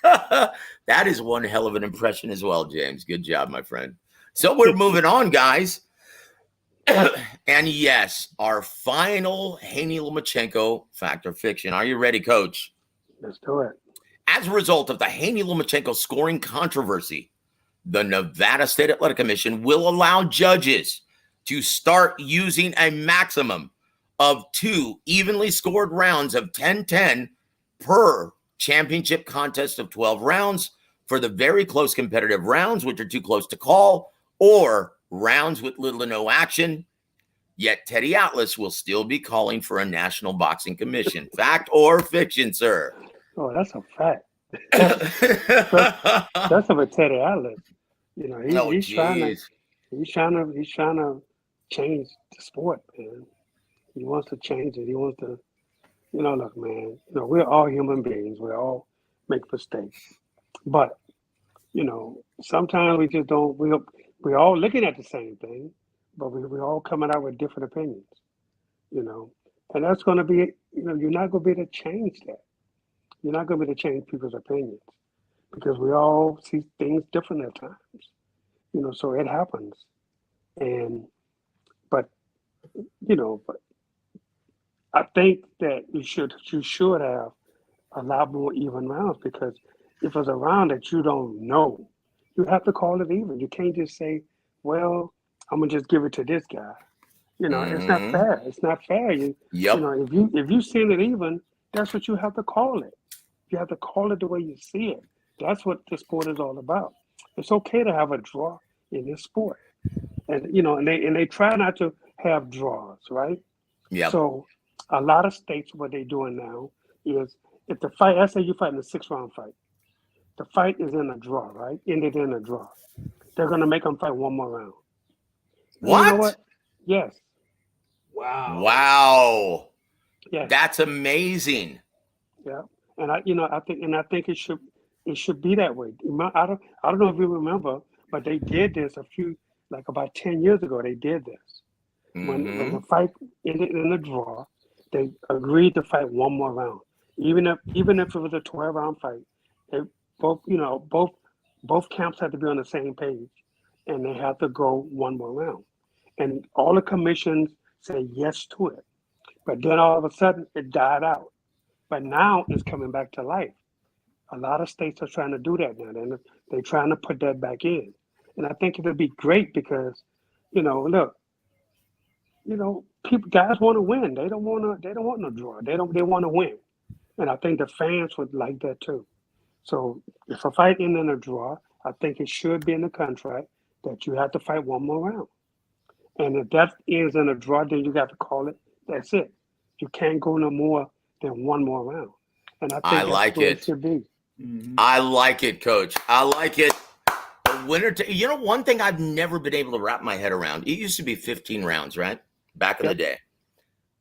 That is one hell of an impression as well, James. Good job, my friend. So we're moving on, guys. And yes, our final Haney Lomachenko fact or fiction. Are you ready, Coach? Let's do it. As a result of the Haney Lomachenko scoring controversy, the Nevada State Athletic Commission will allow judges to start using a maximum of 2 evenly scored rounds of 10-10 per championship contest of 12 rounds for the very close competitive rounds, which are too close to call, or rounds with little to no action. Yet Teddy Atlas will still be calling for a National Boxing Commission. Fact or fiction, sir? Oh, that's a fact. That's of a Teddy Atlas. He's trying to change the sport, man. He wants to change it. He wants to, look, man. We're all human beings. We all make mistakes, but sometimes we just don't. We're all looking at the same thing, but we're all coming out with different opinions. And that's going to be. You're not going to be able to change that. You're not going to be able to change people's opinions because we all see things different at times. So it happens. But I think that you should have a lot more even rounds because if it's a round that you don't know, you have to call it even. You can't just say, well, I'm gonna just give it to this guy. It's not fair. It's not fair. Yep. If you send it even, that's what you have to call it. You have to call it the way you see it. That's what the sport is all about. It's okay to have a draw in this sport, and they try not to have draws, right? Yeah. So a lot of states, what they're doing now is if the fight, let's say you fight in a 6-round fight, the fight is in a draw, right? Ended in a draw. They're gonna make them fight one more round. What? You know what? Yes. Wow. Yes. That's amazing. Yeah. And I think it should be that way. I don't know if you remember, but they did this about 10 years ago. They did this. When the fight ended in a draw, they agreed to fight one more round. Even if it was a 12-round fight, both camps had to be on the same page, and they had to go one more round. And all the commissions say yes to it. But then all of a sudden, it died out. But now it's coming back to life. A lot of states are trying to do that now. They're trying to put that back in. And I think it would be great because, look, guys want to win. They don't want no draw. They want to win. And I think the fans would like that too. So if a fight ends in a draw, I think it should be in the contract that you have to fight one more round. And if that ends in a draw, then you got to call it. That's it. You can't go no more than one more round. And I think I like where it. Should be. I like it, Coach. I like it. A winner. One thing I've never been able to wrap my head around. It used to be 15 rounds, right? Back in the day.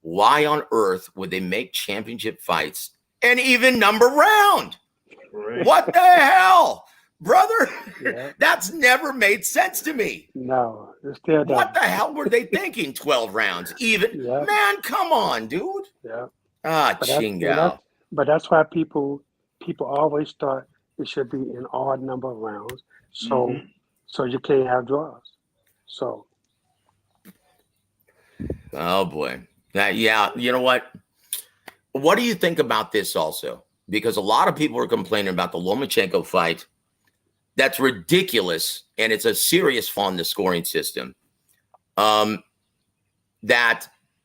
Why on earth would they make championship fights an even number round? Right. What the hell, brother? Yeah. That's never made sense to me. No, it's still what the hell were they thinking? 12 rounds, even? Yeah. Man, come on, dude. Yeah. Chingo. But that's why people always thought it should be an odd number of rounds, so you can't have draws. So. Oh boy. Yeah. You know what? What do you think about this also? Because a lot of people are complaining about the Lomachenko fight. That's ridiculous. And it's a serious flaw in the scoring system. That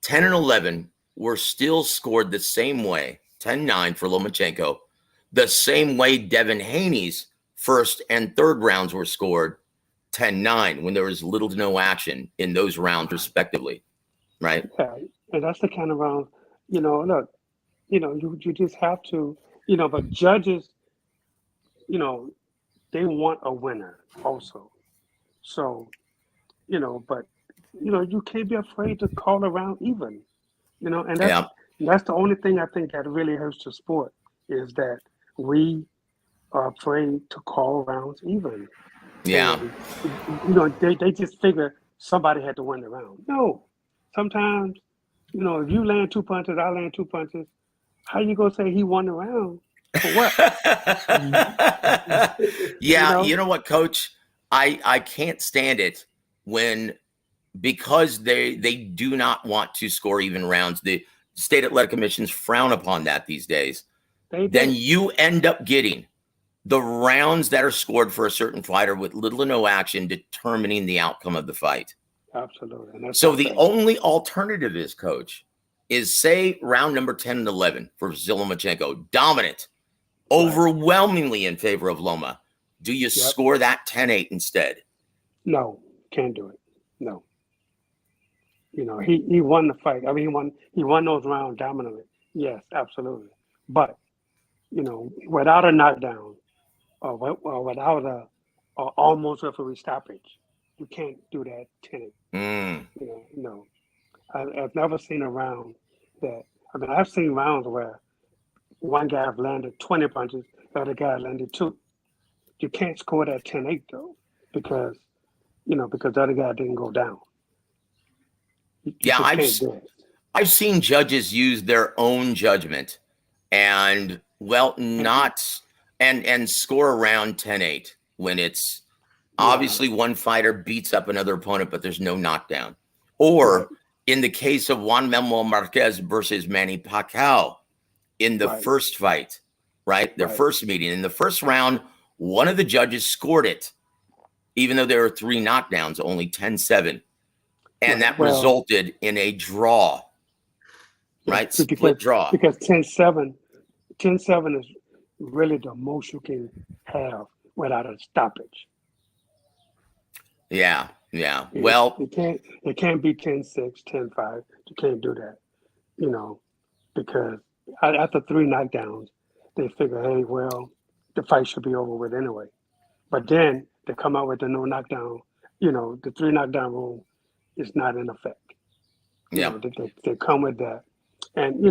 10 and 11 were still scored the same way, 10-9 for Lomachenko, the same way Devin Haney's first and third rounds were scored 10-9 when there was little to no action in those rounds respectively. Right? Yeah, and that's the kind of round, look, you just have to, but judges, they want a winner also. So, but, you can't be afraid to call around even, and That's the only thing I think that really hurts the sport is that we are afraid to call rounds even. Yeah. And, they just figure somebody had to win the round. No. Sometimes, if you land 2 punches, I land 2 punches, how you going to say he won the round? For what? Yeah, you know what, Coach? I can't stand it when, because they do not want to score even rounds. The state athletic commissions frown upon that these days. Then you end up getting the rounds that are scored for a certain fighter with little to no action determining the outcome of the fight. Absolutely. So the only alternative is, Coach, is say round number 10 and 11 for Vasyl Lomachenko, dominant, overwhelmingly in favor of Loma. Do you score that 10-8 instead? No, can't do it. No. He won the fight. I mean, he won those rounds dominantly. Yes, absolutely. But, without a knockdown or without a almost referee stoppage, you can't do that 10-8. No. I've never seen a round I've seen rounds where one guy landed 20 punches, the other guy landed 2. You can't score that 10-8 though, because the other guy didn't go down. I've seen judges use their own judgment and and score around 10-8 when it's obviously one fighter beats up another opponent, but there's no knockdown. Or in the case of Juan Manuel Marquez versus Manny Pacquiao in the first fight, their first meeting, in the first round, one of the judges scored it, even though there were 3 knockdowns, only 10-7. And that resulted in a draw, split draw. Because 10-7 is really the most you can have without a stoppage. Yeah. Well, it can't be 10-6, 10-5. You can't do that, because after 3 knockdowns, they figure, hey, well, the fight should be over with anyway. But then they come out with the no knockdown, the 3 knockdown rule is not in effect. They come with that. And,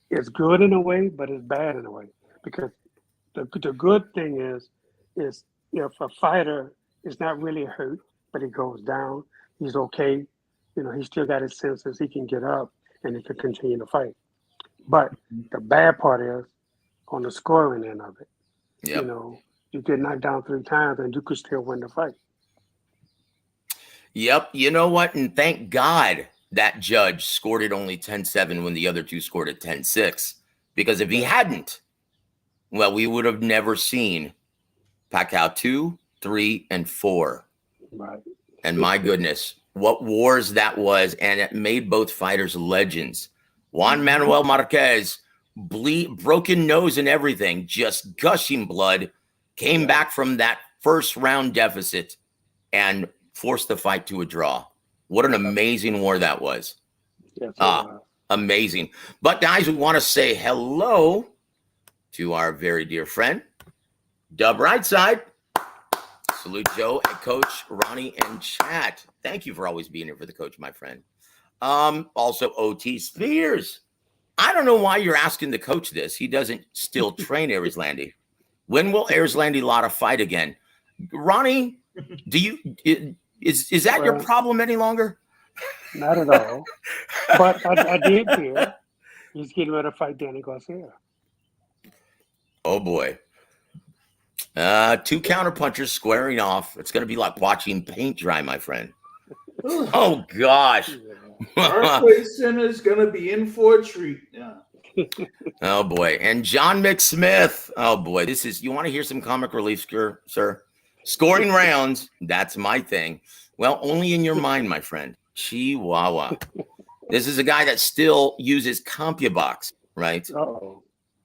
it's good in a way, but it's bad in a way. Because the good thing is if a fighter is not really hurt, but he goes down, he's okay, he still got his senses, he can get up and he can continue to fight. But the bad part is on the scoring end of it. You get knocked down 3 times and you could still win the fight. Yep. You know what? And thank God that judge scored it only 10-7 when the other 2 scored it 10-6. Because if he hadn't, well, we would have never seen Pacquiao 2, 3, and 4. Right. And my goodness, what wars that was. And it made both fighters legends. Juan Manuel Marquez, broken nose and everything, just gushing blood, came back from that first round deficit and forced the fight to a draw. What an amazing war that was. Yes, amazing. But guys, we want to say hello to our very dear friend, Dub Rightside. Salute Joe and Coach Ronnie and chat. Thank you for always being here for the coach, my friend. Also OT Spears. I don't know why you're asking the coach this. He doesn't still train Erislandy. When will Erislandy Lotta fight again? Ronnie, is that your problem any longer? Not at all. But I did hear he's getting ready to fight Danny Garcia. Oh boy. 2 counterpunchers squaring off. It's going to be like watching paint dry, my friend. Oh gosh. Barclays Center is going to be in for a treat. Yeah. Oh boy. And John McSmith. Oh boy. You want to hear some comic relief, sir? Scoring rounds. That's my thing. Well, only in your mind, my friend. Chihuahua. This is a guy that still uses CompuBox, right? Uh-oh.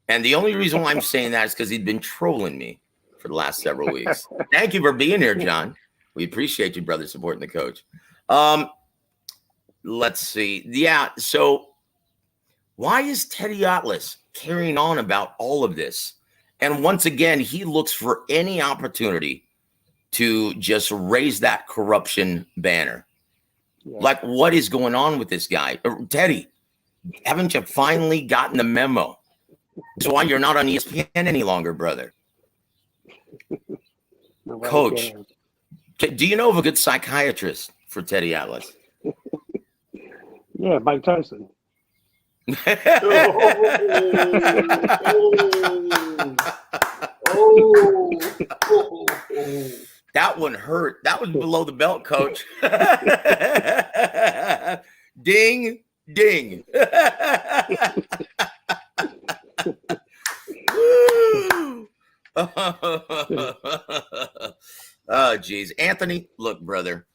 And the only reason why I'm saying that is because he'd been trolling me for the last several weeks. Thank you for being here, John. We appreciate you, brother, supporting the coach. Let's see. Yeah, so why is Teddy Atlas carrying on about all of this? And once again, he looks for any opportunity to just raise that corruption banner. Yeah. Like, what is going on with this guy? Teddy, Haven't you finally gotten the memo? That's why you're not on ESPN any longer, brother. Nobody Coach, cares. do you know of a good psychiatrist for Teddy Atlas? Yeah, Mike Tyson. That one hurt. That was below the belt, Coach. Ding, ding. Woo. Oh, geez. Anthony, look, brother.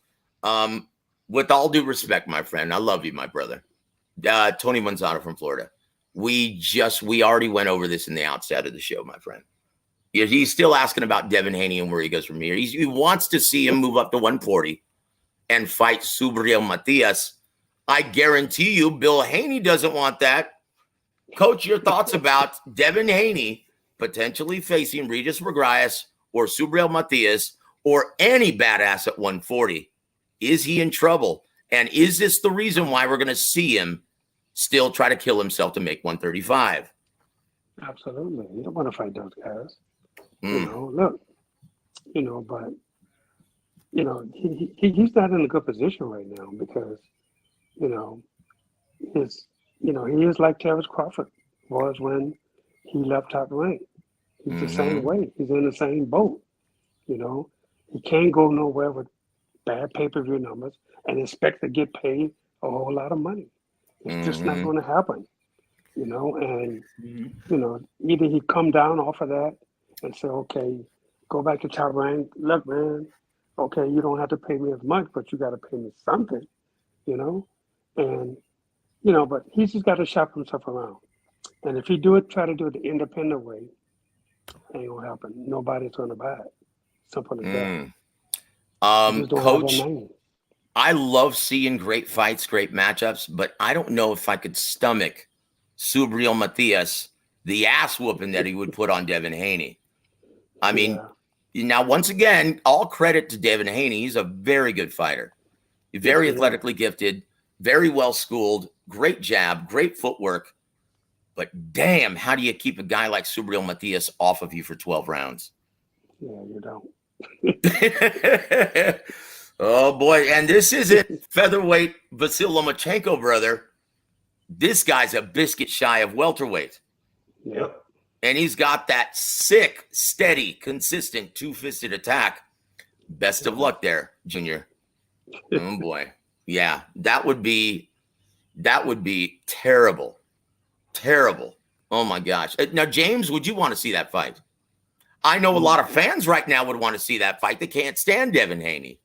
With all due respect, my friend, I love you, my brother. Tony Manzano from Florida. We already went over this in the outset of the show, my friend. He's still asking about Devin Haney and where he goes from here. He wants to see him move up to 140 and fight Subriel Matias. I guarantee you Bill Haney doesn't want that. Coach, your thoughts about Devin Haney potentially facing Regis Prograis or Subriel Matias or any badass at 140? Is he in trouble? And is this the reason why we're going to see him still try to kill himself to make 135? Absolutely. You don't want to fight those guys. You know, look, you know, but, you know, he's not in a good position right now because, you know, he is like Terence Crawford was when he left Top Rank. He's the same way. He's in the same boat. You know, he can't go nowhere with bad pay-per-view numbers and expect to get paid a whole lot of money. It's just not going to happen. You know, and, you know, either he come down off of that and say, okay, go back to Top Rank. Look, man, okay, you don't have to pay me as much, but you got to pay me something, you know? And, you know, but he's just got to shop himself around. And if he try to do it the independent way, ain't going to happen. Nobody's going to buy it. Simple as that. Coach, I love seeing great fights, great matchups, but I don't know if I could stomach Subriel Matias, the ass whooping that he would put on Devin Haney. I mean, now, once again, all credit to Devin Haney. He's a very good fighter, very athletically gifted, very well schooled, great jab, great footwork. But damn, how do you keep a guy like Subriel Matias off of you for 12 rounds? Yeah, you don't. Oh, boy. And this isn't featherweight Vasyl Lomachenko, brother. This guy's a biscuit shy of welterweight. Yep. And he's got that sick, steady, consistent two-fisted attack. Best of luck there, Junior. Oh, boy. Yeah, that would be terrible. Terrible. Oh, my gosh. Now, James, would you want to see that fight? I know a lot of fans right now would want to see that fight. They can't stand Devin Haney.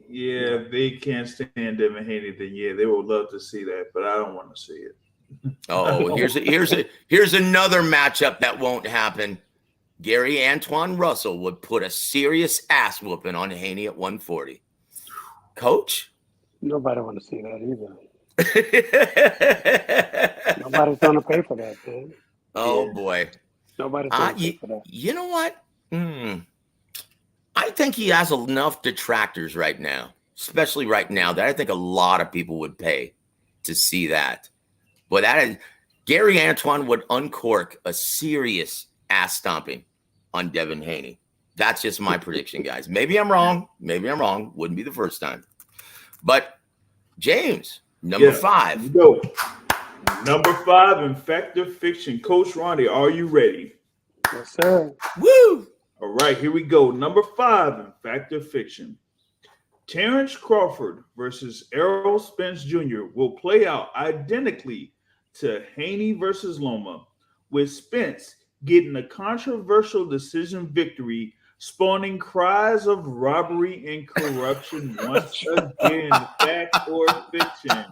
Yeah, if they can't stand Devin Haney, then yeah, they would love to see that, but I don't want to see it. Oh, here's another matchup that won't happen. Gary Antoine Russell would put a serious ass whooping on Haney at 140. Coach? Nobody want to see that either. Nobody's going to pay for that, man. Oh, boy. Nobody's going to pay for that. You know what? I think he has enough detractors right now, especially right now, that I think a lot of people would pay to see that. But Gary Antoine would uncork a serious ass stomping on Devin Haney. That's just my prediction, guys. Maybe I'm wrong. Wouldn't be the first time. But James, number 5. Go. Number 5 in Fact or Fiction. Coach Ronnie, are you ready? Yes, sir. Woo! All right, here we go. Number 5 in Fact or Fiction. Terence Crawford versus Errol Spence Jr. will play out identically to Haney versus Loma, with Spence getting a controversial decision victory, spawning cries of robbery and corruption once again. Fact or Fiction?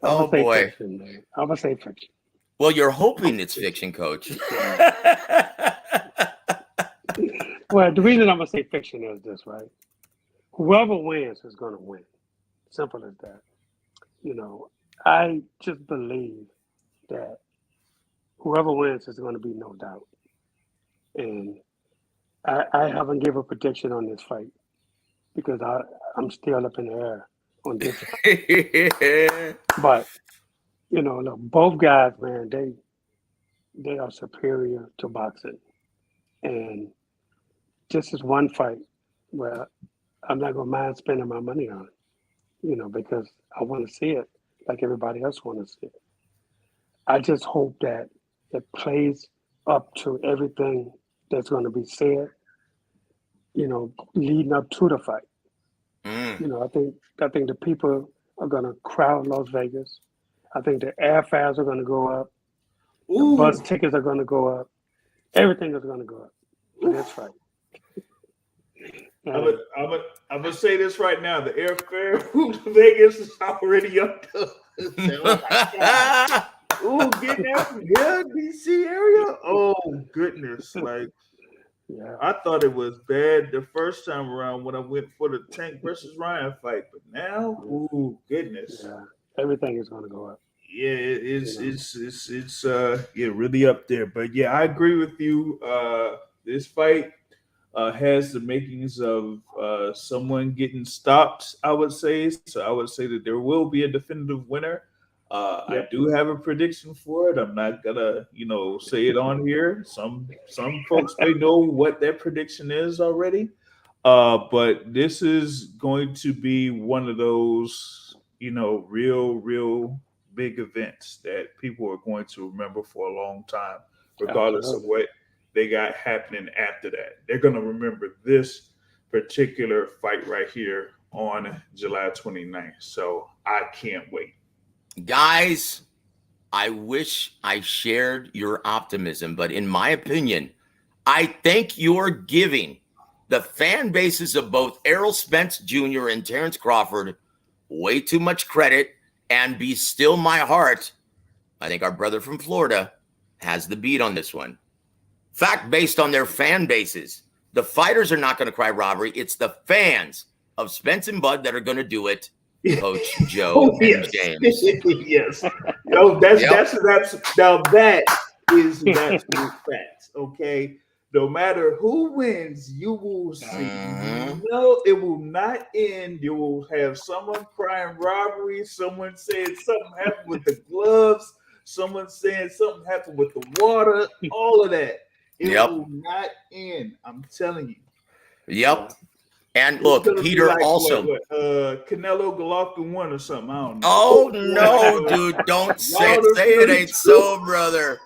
Oh, boy. Fiction, I'm going to say fiction. Well, you're hoping it's fiction, Coach. Well, the reason I'm going to say fiction is this, right? Whoever wins is going to win. Simple as that. You know, I just believe that whoever wins is going to be no doubt. And I haven't given a prediction on this fight because I'm still up in the air on this fight. But look, both guys, man, they are superior to boxing, and this is one fight where I'm not gonna mind spending my money on, because I want to see it like everybody else want to see it. I just hope that it plays up to everything that's going to be said, leading up to the fight. I think the people are going to crowd Las Vegas. I think the airfares are going to go up. The bus tickets are going to go up. Everything is going to go up for this fight. I'm gonna say this right now. The airfare to Vegas is already up to. Oh my God. Ooh, getting out from here, DC area. Oh goodness! I thought it was bad the first time around when I went for the Tank versus Ryan fight, but now, ooh, goodness! Yeah, everything is going to go up. Yeah, it's really up there. But yeah, I agree with you. This fight has the makings of someone getting stopped, I would say. So I would say that there will be a definitive winner. I do have a prediction for it. I'm not gonna, say it on here. Some folks may know what that prediction is already. But this is going to be one of those, real big events that people are going to remember for a long time, regardless of what they got happening after that. They're going to remember this particular fight right here on July 29th. So I can't wait. Guys, I wish I shared your optimism, but in my opinion, I think you're giving the fan bases of both Errol Spence Jr. and Terence Crawford way too much credit. And be still my heart, I think our brother from Florida has the beat on this one. Fact, based on their fan bases, the fighters are not going to cry robbery. It's the fans of Spence and Bud that are going to do it. Coach Joe and James. Yes. Now that is an absolute fact. Okay. No matter who wins, you will see. No, it will not end. You will have someone crying robbery, someone saying something happened with the gloves, someone saying something happened with the water, all of that. It will not end. I'm telling you. Yep. And look, Peter also. Canelo Golovkin won or something. I don't know. Oh, no, dude. Don't say it ain't so, brother.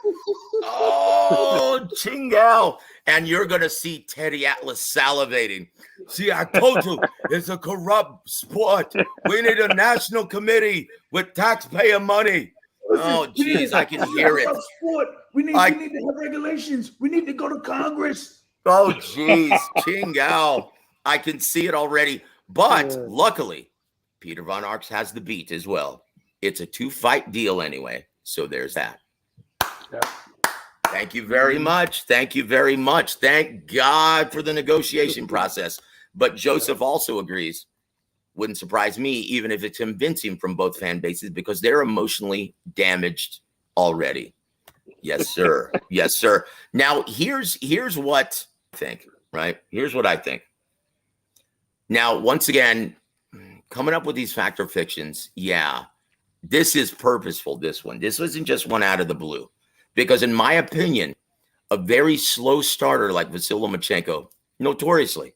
Oh, Chingao. And you're going to see Teddy Atlas salivating. See, I told you, it's a corrupt sport. We need a national committee with taxpayer money. Oh, jeez, I can hear it. We need to have regulations. We need to go to Congress. Oh, jeez, Chingao. I can see it already. But luckily, Peter Von Arx has the beat as well. It's a 2-fight deal anyway. So there's that. Yeah. Thank you very much. Thank you very much. Thank God for the negotiation process. But Joseph also agrees. Wouldn't surprise me, even if it's convincing from both fan bases, because they're emotionally damaged already. Yes, sir. Yes, sir. Now, here's what I think, right? Here's what I think. Now, once again, coming up with these fact or fictions, this is purposeful, this one. This wasn't just one out of the blue. Because in my opinion, a very slow starter like Vasyl Lomachenko, notoriously,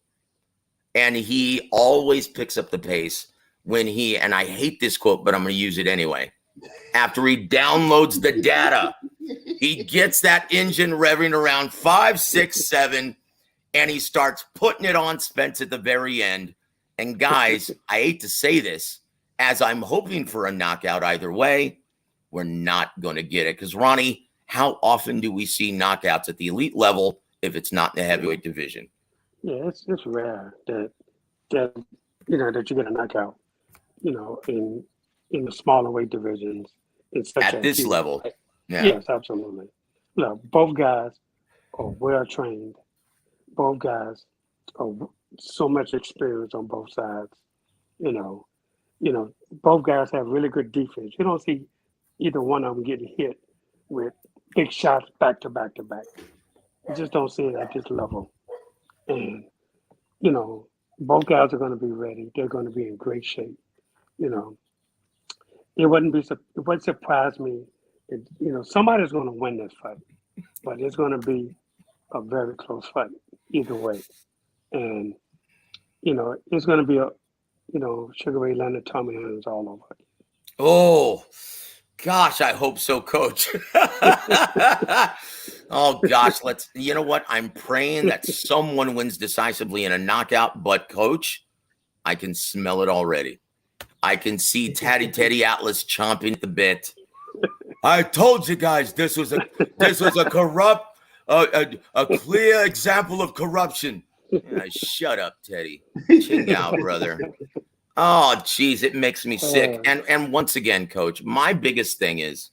and he always picks up the pace when and I hate this quote, but I'm going to use it anyway. After he downloads the data, he gets that engine revving around 5, 6, 7, and he starts putting it on Spence at the very end. And guys, I hate to say this, as I'm hoping for a knockout either way, we're not going to get it. Because Ronnie, how often do we see knockouts at the elite level if it's not in the heavyweight division? Yeah, it's rare that you get a knockout, in the smaller weight divisions. At this level. Right? Yeah. Yes, absolutely. Look, both guys are well trained. Both guys are so much experience on both sides. Both guys have really good defense. You don't see either one of them getting hit with big shots back to back to back. You just don't see it at this level. And, both guys are going to be ready. They're going to be in great shape. you know, it wouldn't surprise me. Somebody's going to win this fight, but it's going to be a very close fight either way. And, it's going to be Sugar Ray Leonard, Tommy Hearns all over. Oh, gosh, I hope so, Coach. Oh, gosh, you know what? I'm praying that someone wins decisively in a knockout, but, Coach, I can smell it already. I can see Teddy Atlas chomping at the bit. I told you guys this was a corrupt, a clear example of corruption. Shut up, Teddy. Ching out, brother. Oh, geez, it makes me sick. And once again, Coach, my biggest thing is,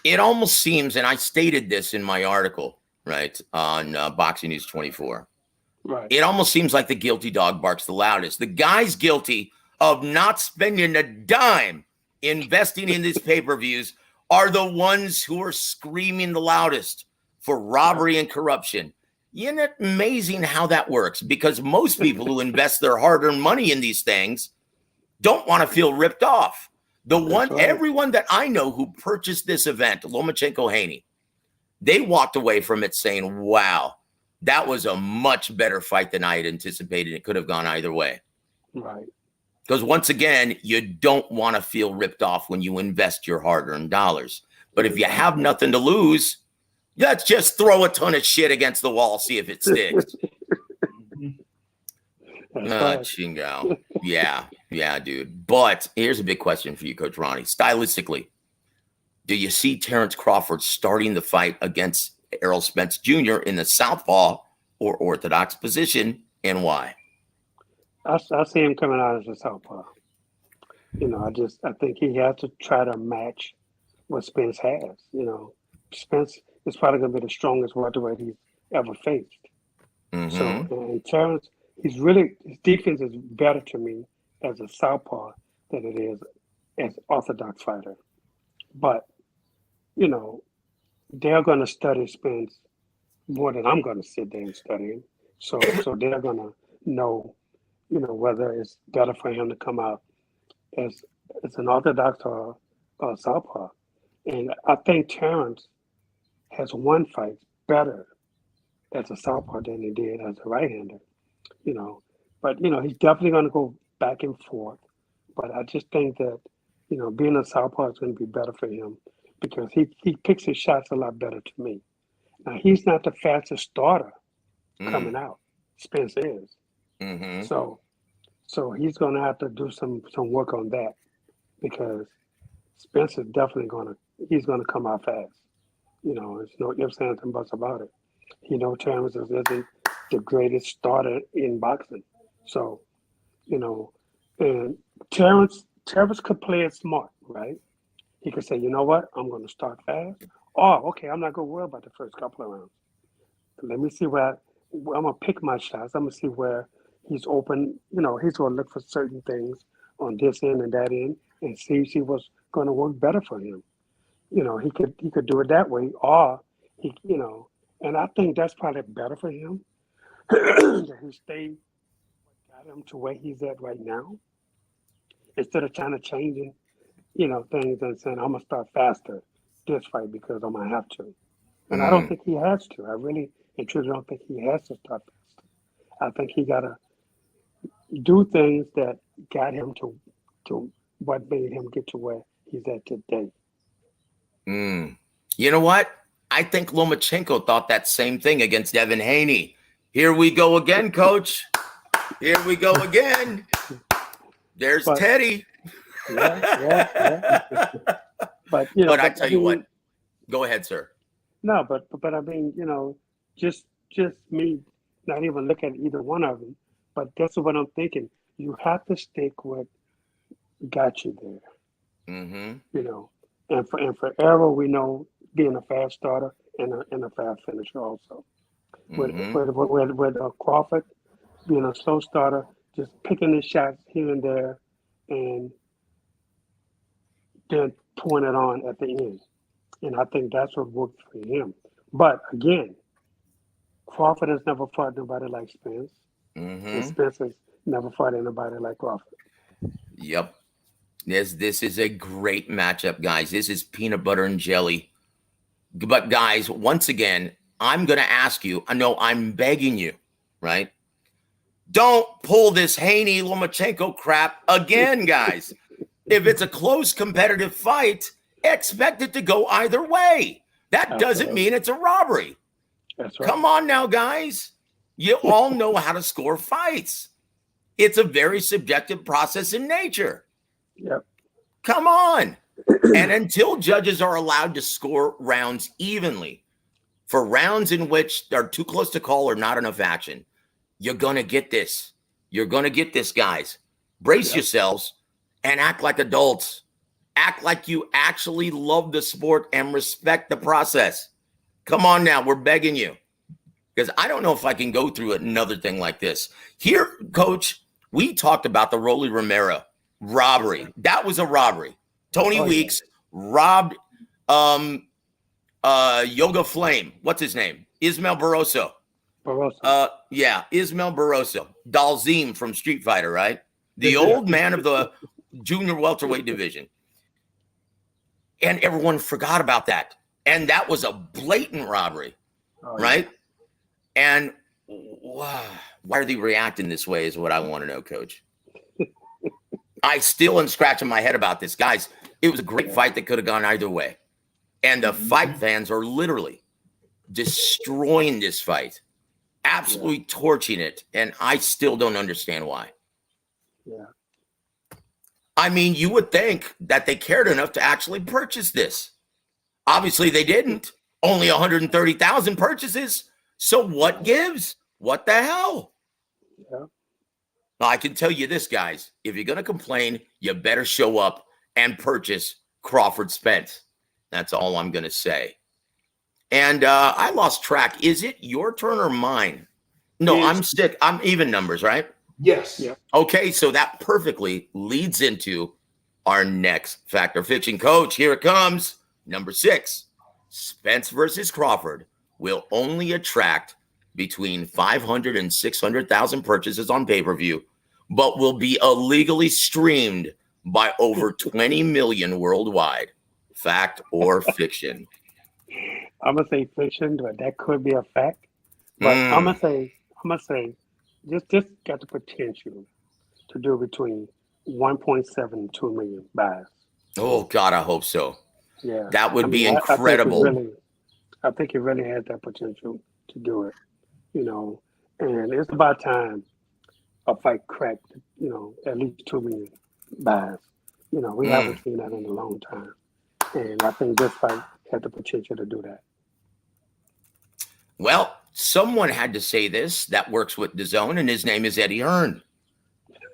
it almost seems, and I stated this in my article, right, on Boxing News 24. Right. It almost seems like the guilty dog barks the loudest. The guys guilty of not spending a dime investing in these pay-per-views are the ones who are screaming the loudest for robbery and corruption. Isn't it amazing how that works? Because most people who invest their hard-earned money in these things don't want to feel ripped off. Everyone that I know who purchased this event, Lomachenko Haney, they walked away from it saying, wow, that was a much better fight than I had anticipated. It could have gone either way. Right. Because once again, you don't want to feel ripped off when you invest your hard-earned dollars. But if you have nothing to lose, let's just throw a ton of shit against the wall, see if it sticks. Chingao. Yeah, dude. But here's a big question for you, Coach Ronnie. Stylistically, do you see Terence Crawford starting the fight against Errol Spence Jr. in the southpaw or orthodox position, and why? I see him coming out as a southpaw. I think he has to try to match what Spence has. Spence is probably going to be the strongest welterweight he's ever faced. Mm-hmm. So, and Terence, his defense is better to me as a southpaw than it is as orthodox fighter. But, they're going to study Spence more than I'm going to sit there and study him. So they're going to know, whether it's better for him to come out as an orthodox or a southpaw. And I think Terence has won fights better as a southpaw than he did as a right-hander, But, he's definitely going to go back and forth. But I just think that, being a southpaw is going to be better for him because he picks his shots a lot better to me. Now, he's not the fastest starter coming out. Spence is. Mm-hmm. So he's going to have to do some work on that because Spence is definitely he's going to come out fast. There's no ifs, ands, and buts about it. Terence isn't the greatest starter in boxing. So, and Terence could play it smart, right? He could say, you know what, I'm going to start fast. Oh, okay, I'm not going to worry about the first couple of rounds. Let me see where I'm going to pick my shots. I'm going to see where he's open. He's going to look for certain things on this end and that end and see what's going to work better for him. He could do it that way, or he, and I think that's probably better for him that he stayed got him to where he's at right now instead of trying to change things and saying I'm gonna start faster this fight because I'm gonna have to. And I don't think he has to. I really and truly don't think he has to start faster. I think he gotta do things that got him to what made him get to where he's at today. You know what? I think Lomachenko thought that same thing against Devin Haney. Here we go again, Coach. Here we go again. There's Teddy. Yeah. But I tell you what. Go ahead, sir. No, but I mean, just me not even look at either one of them. But that's what I'm thinking. You have to stick with got you there. Mm-hmm. And for Errol, we know being a fast starter and a fast finisher also. Mm-hmm. With Crawford being a slow starter, just picking his shots here and there, and then pouring it on at the end. And I think that's what worked for him. But again, Crawford has never fought nobody like Spence. Mm-hmm. And Spence has never fought anybody like Crawford. Yep. This is a great matchup, guys. This is peanut butter and jelly. But guys, once again, I'm going to ask you, I know I'm begging you, right? Don't pull this Haney Lomachenko crap again, guys. If it's a close competitive fight, expect it to go either way. That doesn't mean it's a robbery. That's right. Come on now, guys. You all know how to score fights. It's a very subjective process in nature. Yep. Come on. And until judges are allowed to score rounds evenly, for rounds in which they're too close to call or not enough action, you're going to get this. You're going to get this, guys. Brace yourselves and act like adults. Act like you actually love the sport and respect the process. Come on now. We're begging you. Because I don't know if I can go through another thing like this. Here, Coach, we talked about the Rolly Romero robbery. That was a robbery. Tony Weeks robbed Yoga Flame. What's his name? Ismael Barroso. Yeah, Ismael Barroso. Dalzim from Street Fighter, right? The old man of the junior welterweight division. And everyone forgot about that. And that was a blatant robbery, right? And why are they reacting this way is what I want to know, Coach. I still am scratching my head about this. Guys, it was a great fight that could have gone either way. And the fight fans are literally destroying this fight, absolutely torching it. And I still don't understand why. Yeah. I mean, you would think that they cared enough to actually purchase this. Obviously, they didn't. Only 130,000 purchases. So what gives? What the hell? Yeah. I can tell you this, guys. If you're going to complain, you better show up and purchase Crawford Spence. That's all I'm going to say. And I lost track. Is it your turn or mine? No, Yes. I'm even numbers, right? Yes. Yeah. Okay, so that perfectly leads into our next Fact or Fiction. Coach, here it comes. Number 6, Spence versus Crawford will only attract between 500 and 600,000 purchases on pay-per-view, but will be illegally streamed by over 20 million worldwide. Fact or fiction? I'm gonna say fiction, but that could be a fact. But I'm gonna say, just got the potential to do between 1.7 and 2 million buys. Oh God, I hope so. Yeah, That would be incredible. I think it really has that potential to do it. You know, and it's about time a fight cracked. You know, at least 2 million buys. You know, we haven't seen that in a long time, and I think this fight had the potential to do that. Well, someone had to say this that works with DAZN, and his name is Eddie Hearn.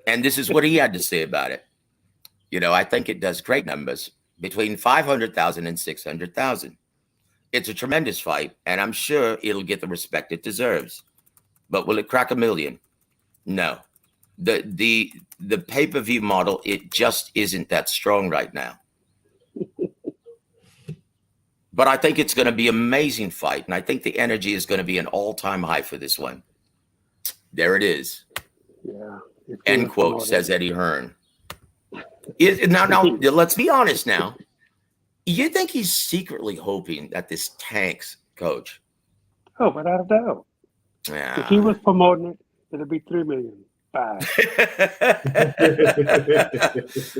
And this is what he had to say about it. You know, I think it does great numbers, between 500,000 and 600,000. It's a tremendous fight, and I'm sure it'll get the respect it deserves. But will it crack 1 million? No. The pay-per-view model, it just isn't that strong right now. But I think it's going to be an amazing fight, and I think the energy is going to be an all-time high for this one. There it is. Yeah. End quote, says Eddie Hearn. Now, let's be honest now. You think he's secretly hoping that this tanks, Coach? Oh, without a doubt. Yeah. If he was promoting it, it'd be 3 million buys.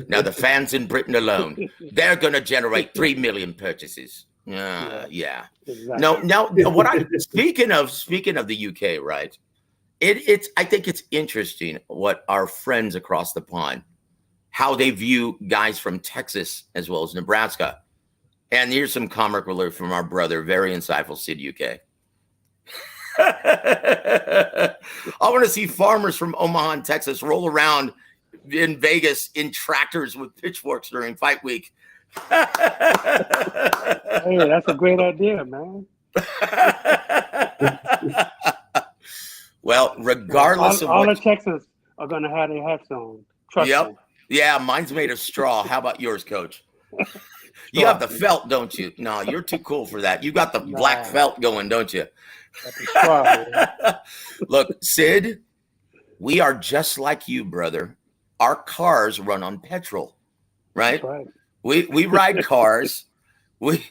Now, the fans in Britain alone, they're going to generate 3 million purchases. Yeah. Exactly. Now, speaking of the UK, right? I think it's interesting what our friends across the pond, how they view guys from Texas as well as Nebraska. And here's some comic relief from our brother, very insightful Sid UK. I want to see farmers from Omaha and Texas roll around in Vegas in tractors with pitchforks during fight week. Hey, that's a great idea, man. Well, regardless of all what, the Texans are going to have their hats on. Trust me. Yeah, mine's made of straw. How about yours, Coach? You have the felt, don't you? No, you're too cool for that. You got the black felt going, don't you? Straw, Look, Sid, we are just like you, brother. our cars run on petrol, right? That's right. We ride cars. We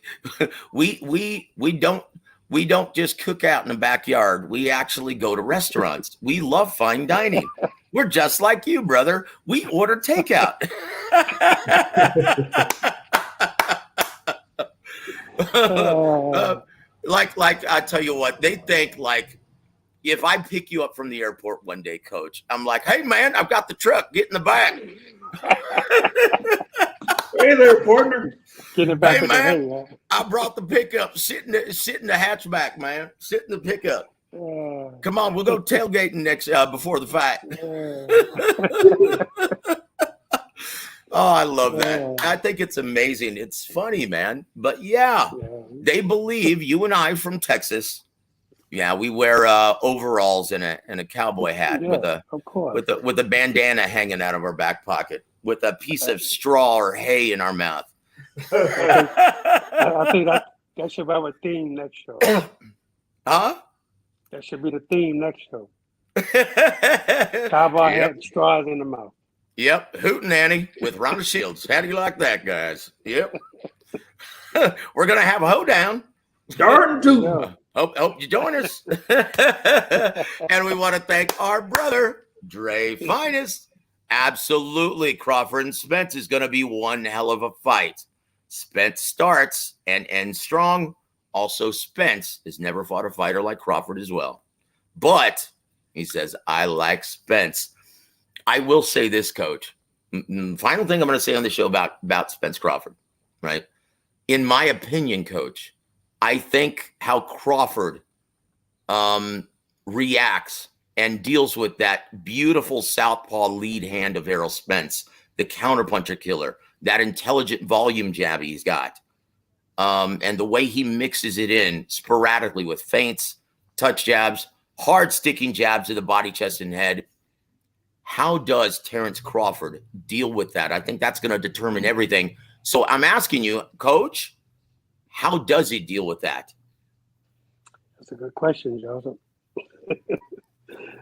don't just cook out in the backyard. We actually go to restaurants. We love fine dining. We're just like you, brother. We order takeout. Like I tell you what, they think like if I pick you up from the airport one day, coach, I'm like, hey man, I've got the truck. Get in the back. Hey there, partner. Get it back Hey in man, the hay, I brought the pickup. Sit in the hatchback, man. Sit in the pickup. Come on, we'll go tailgating next before the fight. Oh, I love that. I think it's amazing. It's funny, man. But yeah, they believe you and I from Texas. Yeah, we wear overalls and a cowboy hat with a bandana hanging out of our back pocket with a piece of straw or hay in our mouth. I think that should be our theme next show. Huh? That should be the theme next show. Cowboy hat and straws in the mouth. Yep, Hootenanny with Ronnie Shields. How do you like that, guys? Yep. We're gonna have a hoedown. Starting to. Hope you join us. And we want to thank our brother, Dre Finest. Absolutely, Crawford and Spence is going to be one hell of a fight. Spence starts and ends strong. Also, Spence has never fought a fighter like Crawford as well. But he says, I like Spence. I will say this, coach. Final thing I'm going to say on the show about Spence Crawford, right? In my opinion, coach, I think how Crawford reacts and deals with that beautiful southpaw lead hand of Errol Spence, the counterpuncher killer, that intelligent volume jab he's got, and the way he mixes it in sporadically with feints, touch jabs, hard sticking jabs to the body, chest, and head. How does Terence Crawford deal with that? I think that's going to determine everything. So I'm asking you, coach, how does he deal with that? That's a good question, Joseph.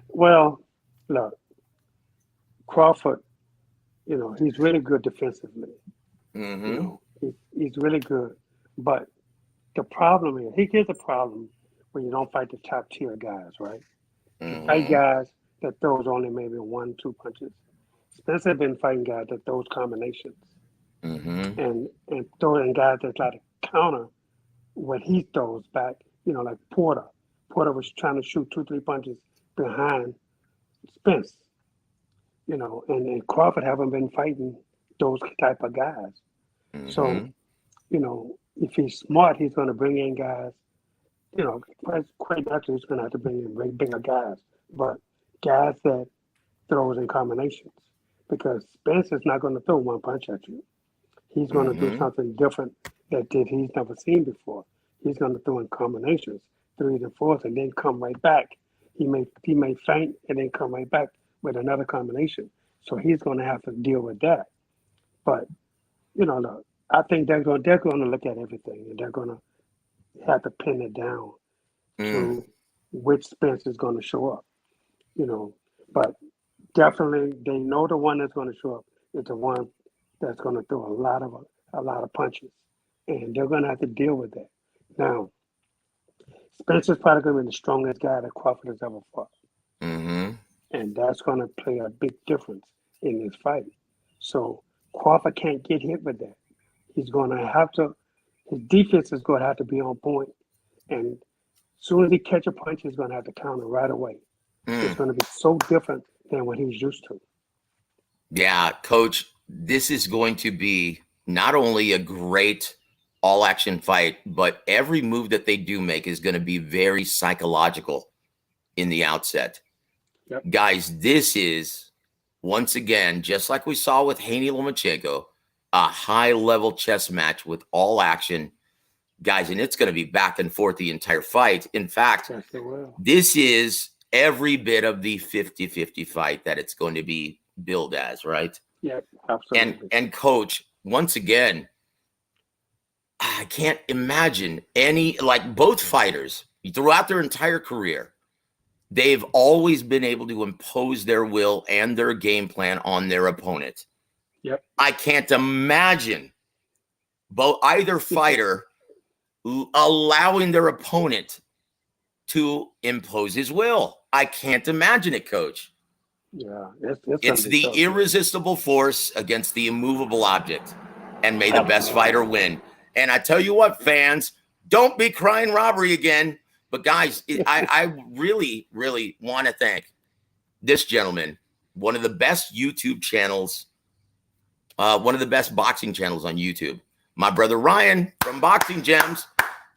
Well, look, Crawford, he's really good defensively. Mm-hmm. He's really good. But the problem is, here's the problem when you don't fight the top tier guys, right? Mm-hmm. You fight guys that throws only maybe 1-2 punches. Spence has been fighting guys that throws combinations. Mm-hmm. And throwing guys that try to counter what he throws back, like Porter. Porter was trying to shoot 2-3 punches behind Spence, and Crawford haven't been fighting those type of guys. Mm-hmm. So, if he's smart, he's going to bring in guys, quite naturally he's going to have to bring in bigger guys, but guys that throws in combinations, because Spence is not going to throw one punch at you. He's going to do something different that he's never seen before. He's going to throw in combinations, 3s and 4s, and then come right back. He may feint and then come right back with another combination. So he's going to have to deal with that. But look, I think they're going to look at everything, and they're going to have to pin it down to which Spence is going to show up. But definitely they know the one that's going to show up is the one that's going to throw a lot of punches, and they're going to have to deal with that. Now, Spence is probably going to be the strongest guy that Crawford has ever fought, and that's going to play a big difference in this fight. So Crawford can't get hit with that. He's going to have to. His defense is going to have to be on point, and as soon as he catch a punch, he's going to have to counter right away. It's going to be so different than what he's used to. Yeah, coach, this is going to be not only a great all-action fight, but every move that they do make is going to be very psychological in the outset. Yep. Guys, this is, once again, just like we saw with Haney Lomachenko, a high-level chess match with all action. Guys, and it's going to be back and forth the entire fight. In fact, this is every bit of the 50-50 fight that it's going to be billed as, right? Yeah, absolutely. And coach, once again, I can't imagine both fighters throughout their entire career, they've always been able to impose their will and their game plan on their opponent. Yep. I can't imagine either fighter allowing their opponent to impose his will. I can't imagine it, Coach. Yeah, It's the irresistible force against the immovable object, and may the best fighter win. And I tell you what, fans, don't be crying robbery again. But guys, I really, really want to thank this gentleman, one of the best YouTube channels, one of the best boxing channels on YouTube. My brother Ryan from Boxing Gems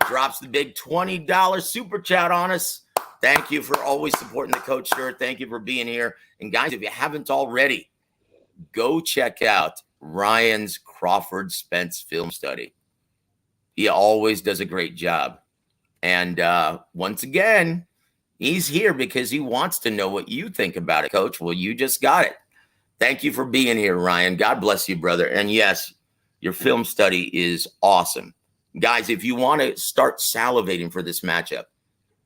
drops the big $20 super chat on us. Thank you for always supporting the coach, sir. Thank you for being here. And guys, if you haven't already, go check out Ryan's Crawford Spence film study. He always does a great job. And once again, he's here because he wants to know what you think about it, Coach. Well, you just got it. Thank you for being here, Ryan. God bless you, brother. And yes, your film study is awesome. Guys, if you want to start salivating for this matchup,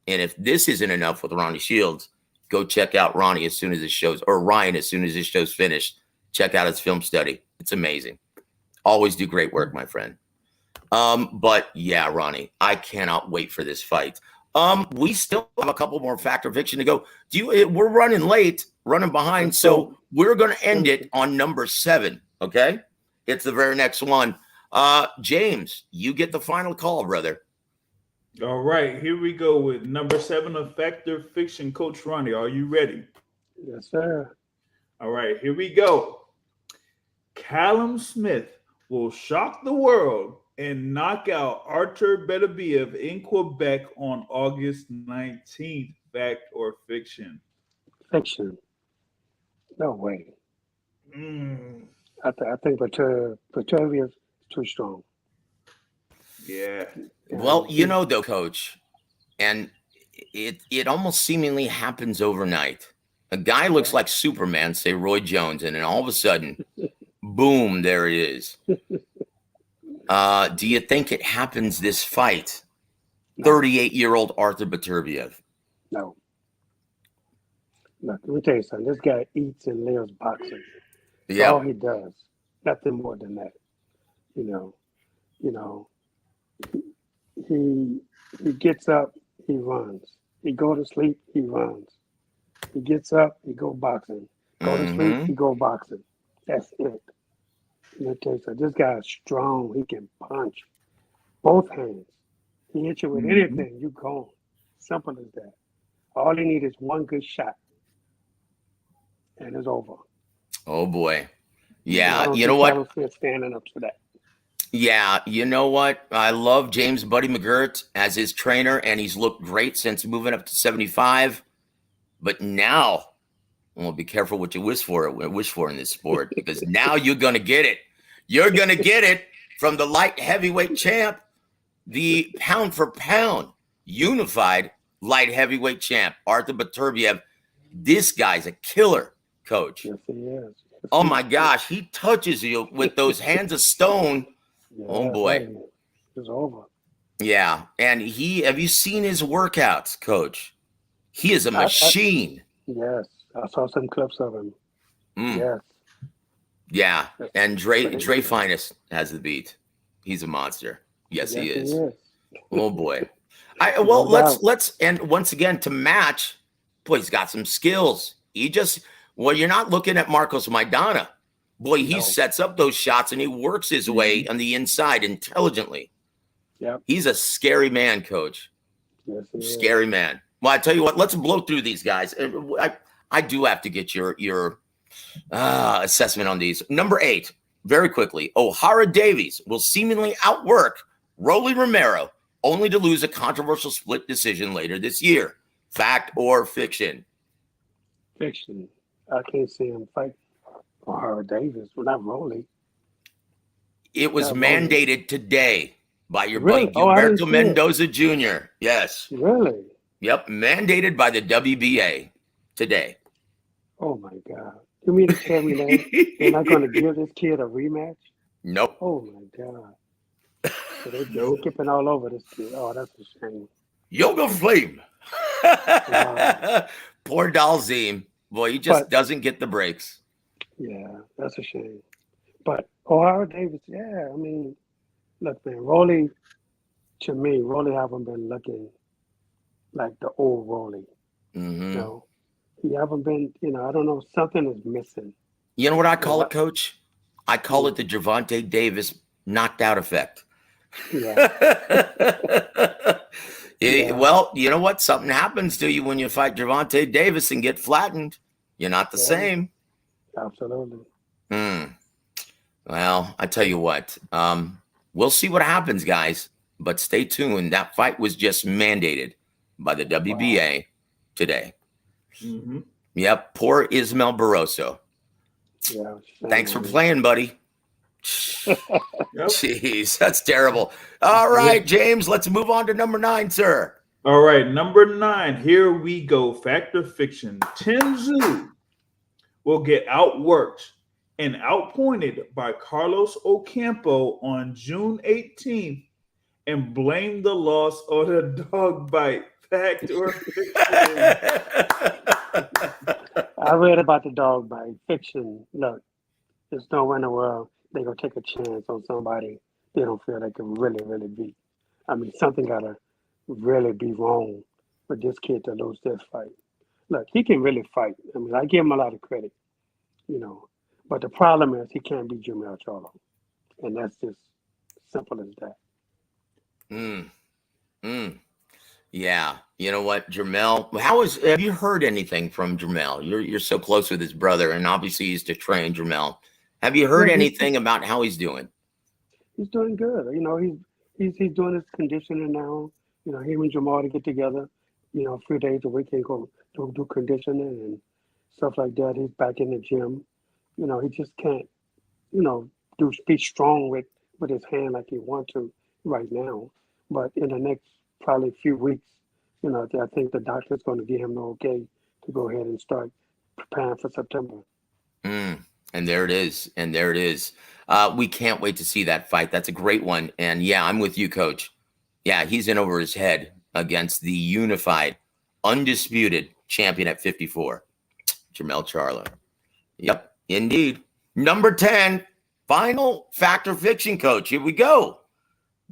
and if this isn't enough with Ronnie Shields, go check out Ronnie as soon as this show's, or Ryan as soon as this show's finished. Check out his film study. It's amazing. Always do great work, my friend. But yeah, Ronnie, I cannot wait for this fight. We still have a couple more factor fiction to go. We're running late, running behind, so we're going to end it on number 7. Okay, it's the very next one. James, you get the final call, brother. All right, here we go with number 7 of Factor Fiction. Coach Ronnie, are you ready? Yes, sir. All right, here we go. Callum Smith will shock the world and knock out Artur Beterbiev in Quebec on August 19th. Fact or fiction? Fiction. No way. I think Beterbiev is too strong. Yeah. Well, you know, though, Coach, and it almost seemingly happens overnight. A guy looks like Superman, say Roy Jones, and then all of a sudden, boom, there it is. Do you think it happens this fight? 38-year-old Artur Beterbiev. No. Look, let me tell you something. This guy eats and lives boxing. That's all he does. Nothing more than that. You know, he gets up, he runs. He go to sleep, he runs. He gets up, he go boxing. Go to sleep, he go boxing. That's it. Okay, so this guy is strong. He can punch both hands. He hits you with anything, you gone. Simple as that. All he needs is one good shot, and it's over. Oh boy, yeah. You know what? Standing up to that. Yeah, you know what? I love James Buddy McGirt as his trainer, and he's looked great since moving up to 75. But now, well, be careful what you wish for in this sport, because now you're going to get it. You're going to get it from the light heavyweight champ, the pound for pound unified light heavyweight champ, Artur Beterbiev. This guy's a killer, Coach. Yes, he is. Oh my gosh, he touches you with those hands of stone. Yeah, oh boy, it's over. Yeah, and have you seen his workouts, Coach? He is a machine. Yes, I saw some clips of him. Yes. Yeah, and Dre Finest has the beat. He's a monster. Yes, he is. Oh boy. Let's and once again to match. Boy, he's got some skills. You're not looking at Marcos Maidana. Boy, he sets up those shots and he works his way on the inside intelligently. Yeah, he's a scary man, Coach. Yes, scary man. Well, I tell you what, let's blow through these guys. I do have to get your assessment on these. Number 8, very quickly. O'Hara Davies will seemingly outwork Rolly Romero, only to lose a controversial split decision later this year. Fact or fiction? Fiction. I can't see him fight O'Hara Davis. Well, not Rolly. It was mandated today by your buddy Gilberto Mendoza Jr. Yes. Really? Yep, mandated by the WBA today. Oh my God! You mean to tell me that they're not going to give this kid a rematch? Nope. Oh my God! So they're skipping all over this kid. Oh, that's a shame. Yoga Flame. Poor Dalzim. Boy, he just doesn't get the breaks. Yeah, that's a shame. But Ohio Davis, yeah, I mean, look, man, Rolly, to me, Rolly haven't been looking like the old Rolly. Mm-hmm. You know, he haven't been, I don't know, something is missing. You know what I call it, Coach? I call it the Gervonta Davis knocked out effect. Yeah. Well, you know what? Something happens to you when you fight Gervonta Davis and get flattened. You're not the same. Absolutely. Well, I tell you what, we'll see what happens, guys. But stay tuned. That fight was just mandated by the WBA today. Mm-hmm. Yep. Poor Ismael Barroso. Yeah. Thanks for playing, buddy. Jeez, that's terrible. All right, James, let's move on to number 9, sir. All right, number 9. Here we go. Fact or fiction. Tenzou will get outworked and outpointed by Carlos Ocampo on June 18th and blame the loss on a dog bite. Fact or fiction? I read about the dog bite. Fiction. Look, there's no way in the world they're going to take a chance on somebody they don't feel they can really, really beat. I mean, something got to really be wrong for this kid to lose this fight. Look, he can really fight. I mean, I give him a lot of credit, But the problem is he can't beat Jermell Charlo. And that's just simple as that. Yeah. You know what, Jermell? Have you heard anything from Jermell? You're so close with his brother, and obviously he's to train Jermell. Have you heard anything about how he's doing? He's doing good. He's doing his conditioning now. Him and Jamal to get together, a few days a week and go do conditioning and stuff like that. He's back in the gym. He just can't, be strong with his hand like he wants to right now. But in the next probably few weeks, I think the doctor's going to give him the okay to go ahead and start preparing for September. And there it is. We can't wait to see that fight. That's a great one. And yeah, I'm with you, Coach. Yeah, he's in over his head against the unified, undisputed champion at 54, Jermell Charlo. Yep, indeed. Number 10, final fact or fiction, Coach. Here we go.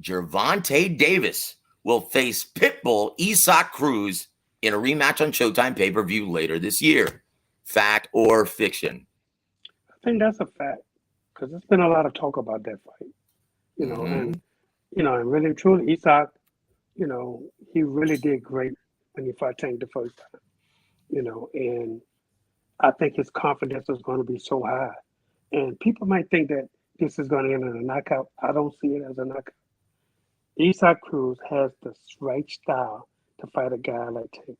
Gervonta Davis will face Pitbull Isaac Cruz in a rematch on Showtime pay-per-view later this year. Fact or fiction? I think that's a fact because there's been a lot of talk about that fight, and really truly, Isaac, he really did great when he fought Tank the first time, and I think his confidence is going to be so high, and people might think that this is going to end in a knockout. I don't see it as a knockout. Isaac Cruz has the right style to fight a guy like Tank.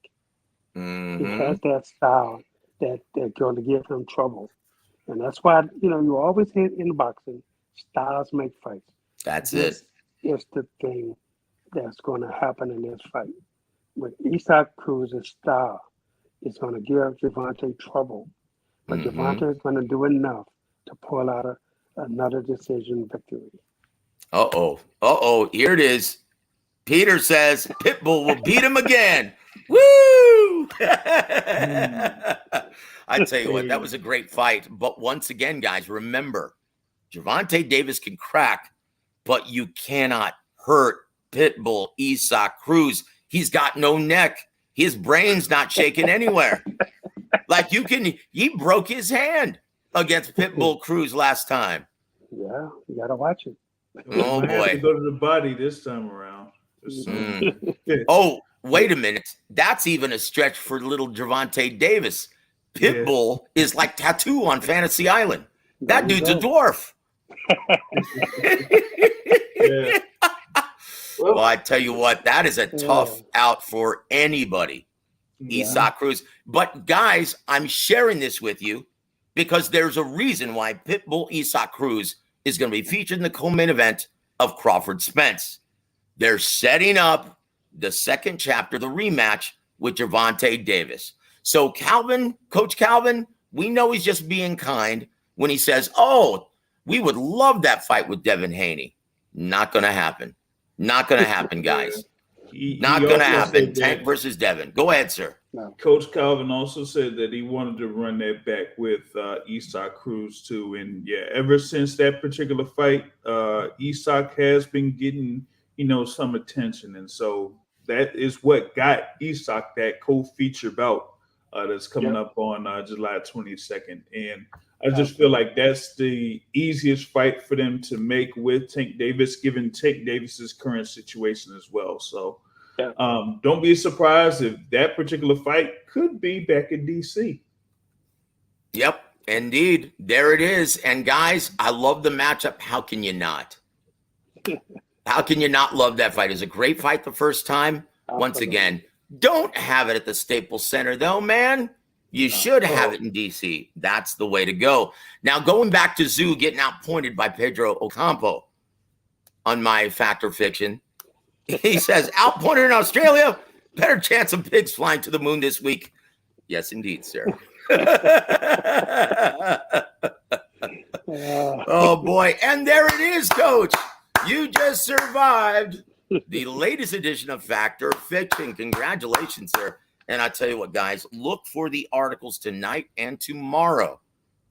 He has that style that's going to give him trouble. And that's why, you always hear in boxing, styles make fights. That's this is the thing that's going to happen in this fight. With Isaac Cruz's style, it's going to give Gervonta trouble. But Gervonta is going to do enough to pull out another decision victory. Here it is. Peter says Pitbull will beat him again. Woo! I tell you what, that was a great fight. But once again, guys, remember, Gervonta Davis can crack, but you cannot hurt Pitbull Isaac Cruz. He's got no neck. His brain's not shaking anywhere. He broke his hand against Pitbull Cruz last time. Yeah, you got to watch it. Oh, boy. Have to go to the body this time around. Oh, wait a minute. That's even a stretch for little Gervonta Davis. Pitbull is like Tattoo on Fantasy Island. That dude's a dwarf. Well, I tell you what, that is a tough out for anybody. Isaac Cruz. But guys, I'm sharing this with you because there's a reason why Pitbull Isaac Cruz is going to be featured in the co-main event of Crawford Spence. They're setting up the second chapter, the rematch with Gervonta Davis. So Coach Calvin, we know he's just being kind when he says, we would love that fight with Devin Haney. Not going to happen. Not going to happen, guys. Not he going to also happen. said Tank that versus Devin. Go ahead, sir. No. Coach Calvin also said that he wanted to run that back with Isak Cruz too. And yeah, ever since that particular fight, Isak has been getting, some attention. And so that is what got Isak that co-feature bout that's coming up on July 22nd. And I just feel like that's the easiest fight for them to make with Tank Davis, given Tank Davis's current situation as well. So don't be surprised if that particular fight could be back in DC. Yep, indeed. There it is. And guys, I love the matchup. How can you not? How can you not love that fight? It was a great fight the first time. Once again, don't have it at the Staples Center, though, man. You should have it in DC. That's the way to go. Now, going back to Zoo getting outpointed by Pedro Ocampo on my Fact or Fiction. He says, outpointed in Australia, better chance of pigs flying to the moon this week. Yes, indeed, sir. Oh, boy. And there it is, Coach. You just survived the latest edition of Fact or Fiction. Congratulations, sir. And I tell you what, guys, look for the articles tonight and tomorrow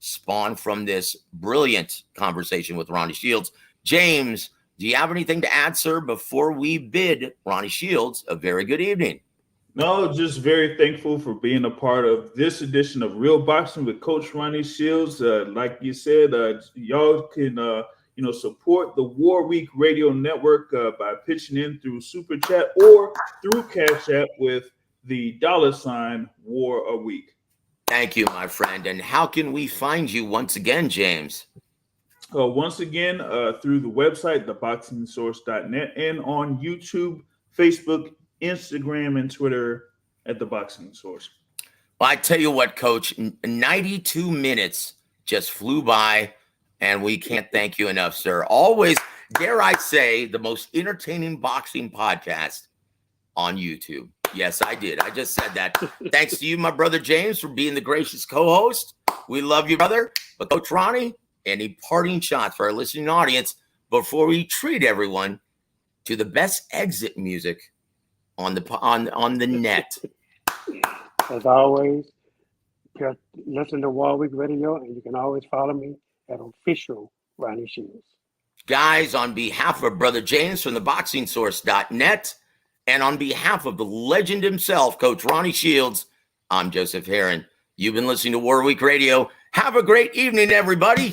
spawn from this brilliant conversation with Ronnie Shields. James, do you have anything to add, sir, before we bid Ronnie Shields a very good evening? No, just very thankful for being a part of this edition of Real Boxing with Coach Ronnie Shields. Like you said, y'all can support the War Week Radio Network by pitching in through Super Chat or through Cash App with the $ War a Week. Thank you, my friend. And how can we find you once again, James? Once again, through the website, theboxingsource.net, and on YouTube, Facebook, Instagram, and Twitter at The Boxing Source. Well, I tell you what, Coach, 92 minutes just flew by, and we can't thank you enough, sir. Always, dare I say, the most entertaining boxing podcast on YouTube. Yes, I did. I just said that. Thanks to you, my brother James, for being the gracious co-host. We love you, brother. But Coach Ronnie, any parting shots for our listening audience before we treat everyone to the best exit music on the net? As always, listen to War Week Radio, and you can always follow me at official Ronnie Shields. Guys, on behalf of Brother James from theboxingsource.net, and on behalf of the legend himself, Coach Ronnie Shields, I'm Joseph Herron. You've been listening to War Week Radio. Have a great evening, everybody.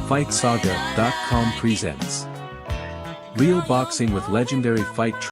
FightSaga.com presents Real Boxing with legendary fight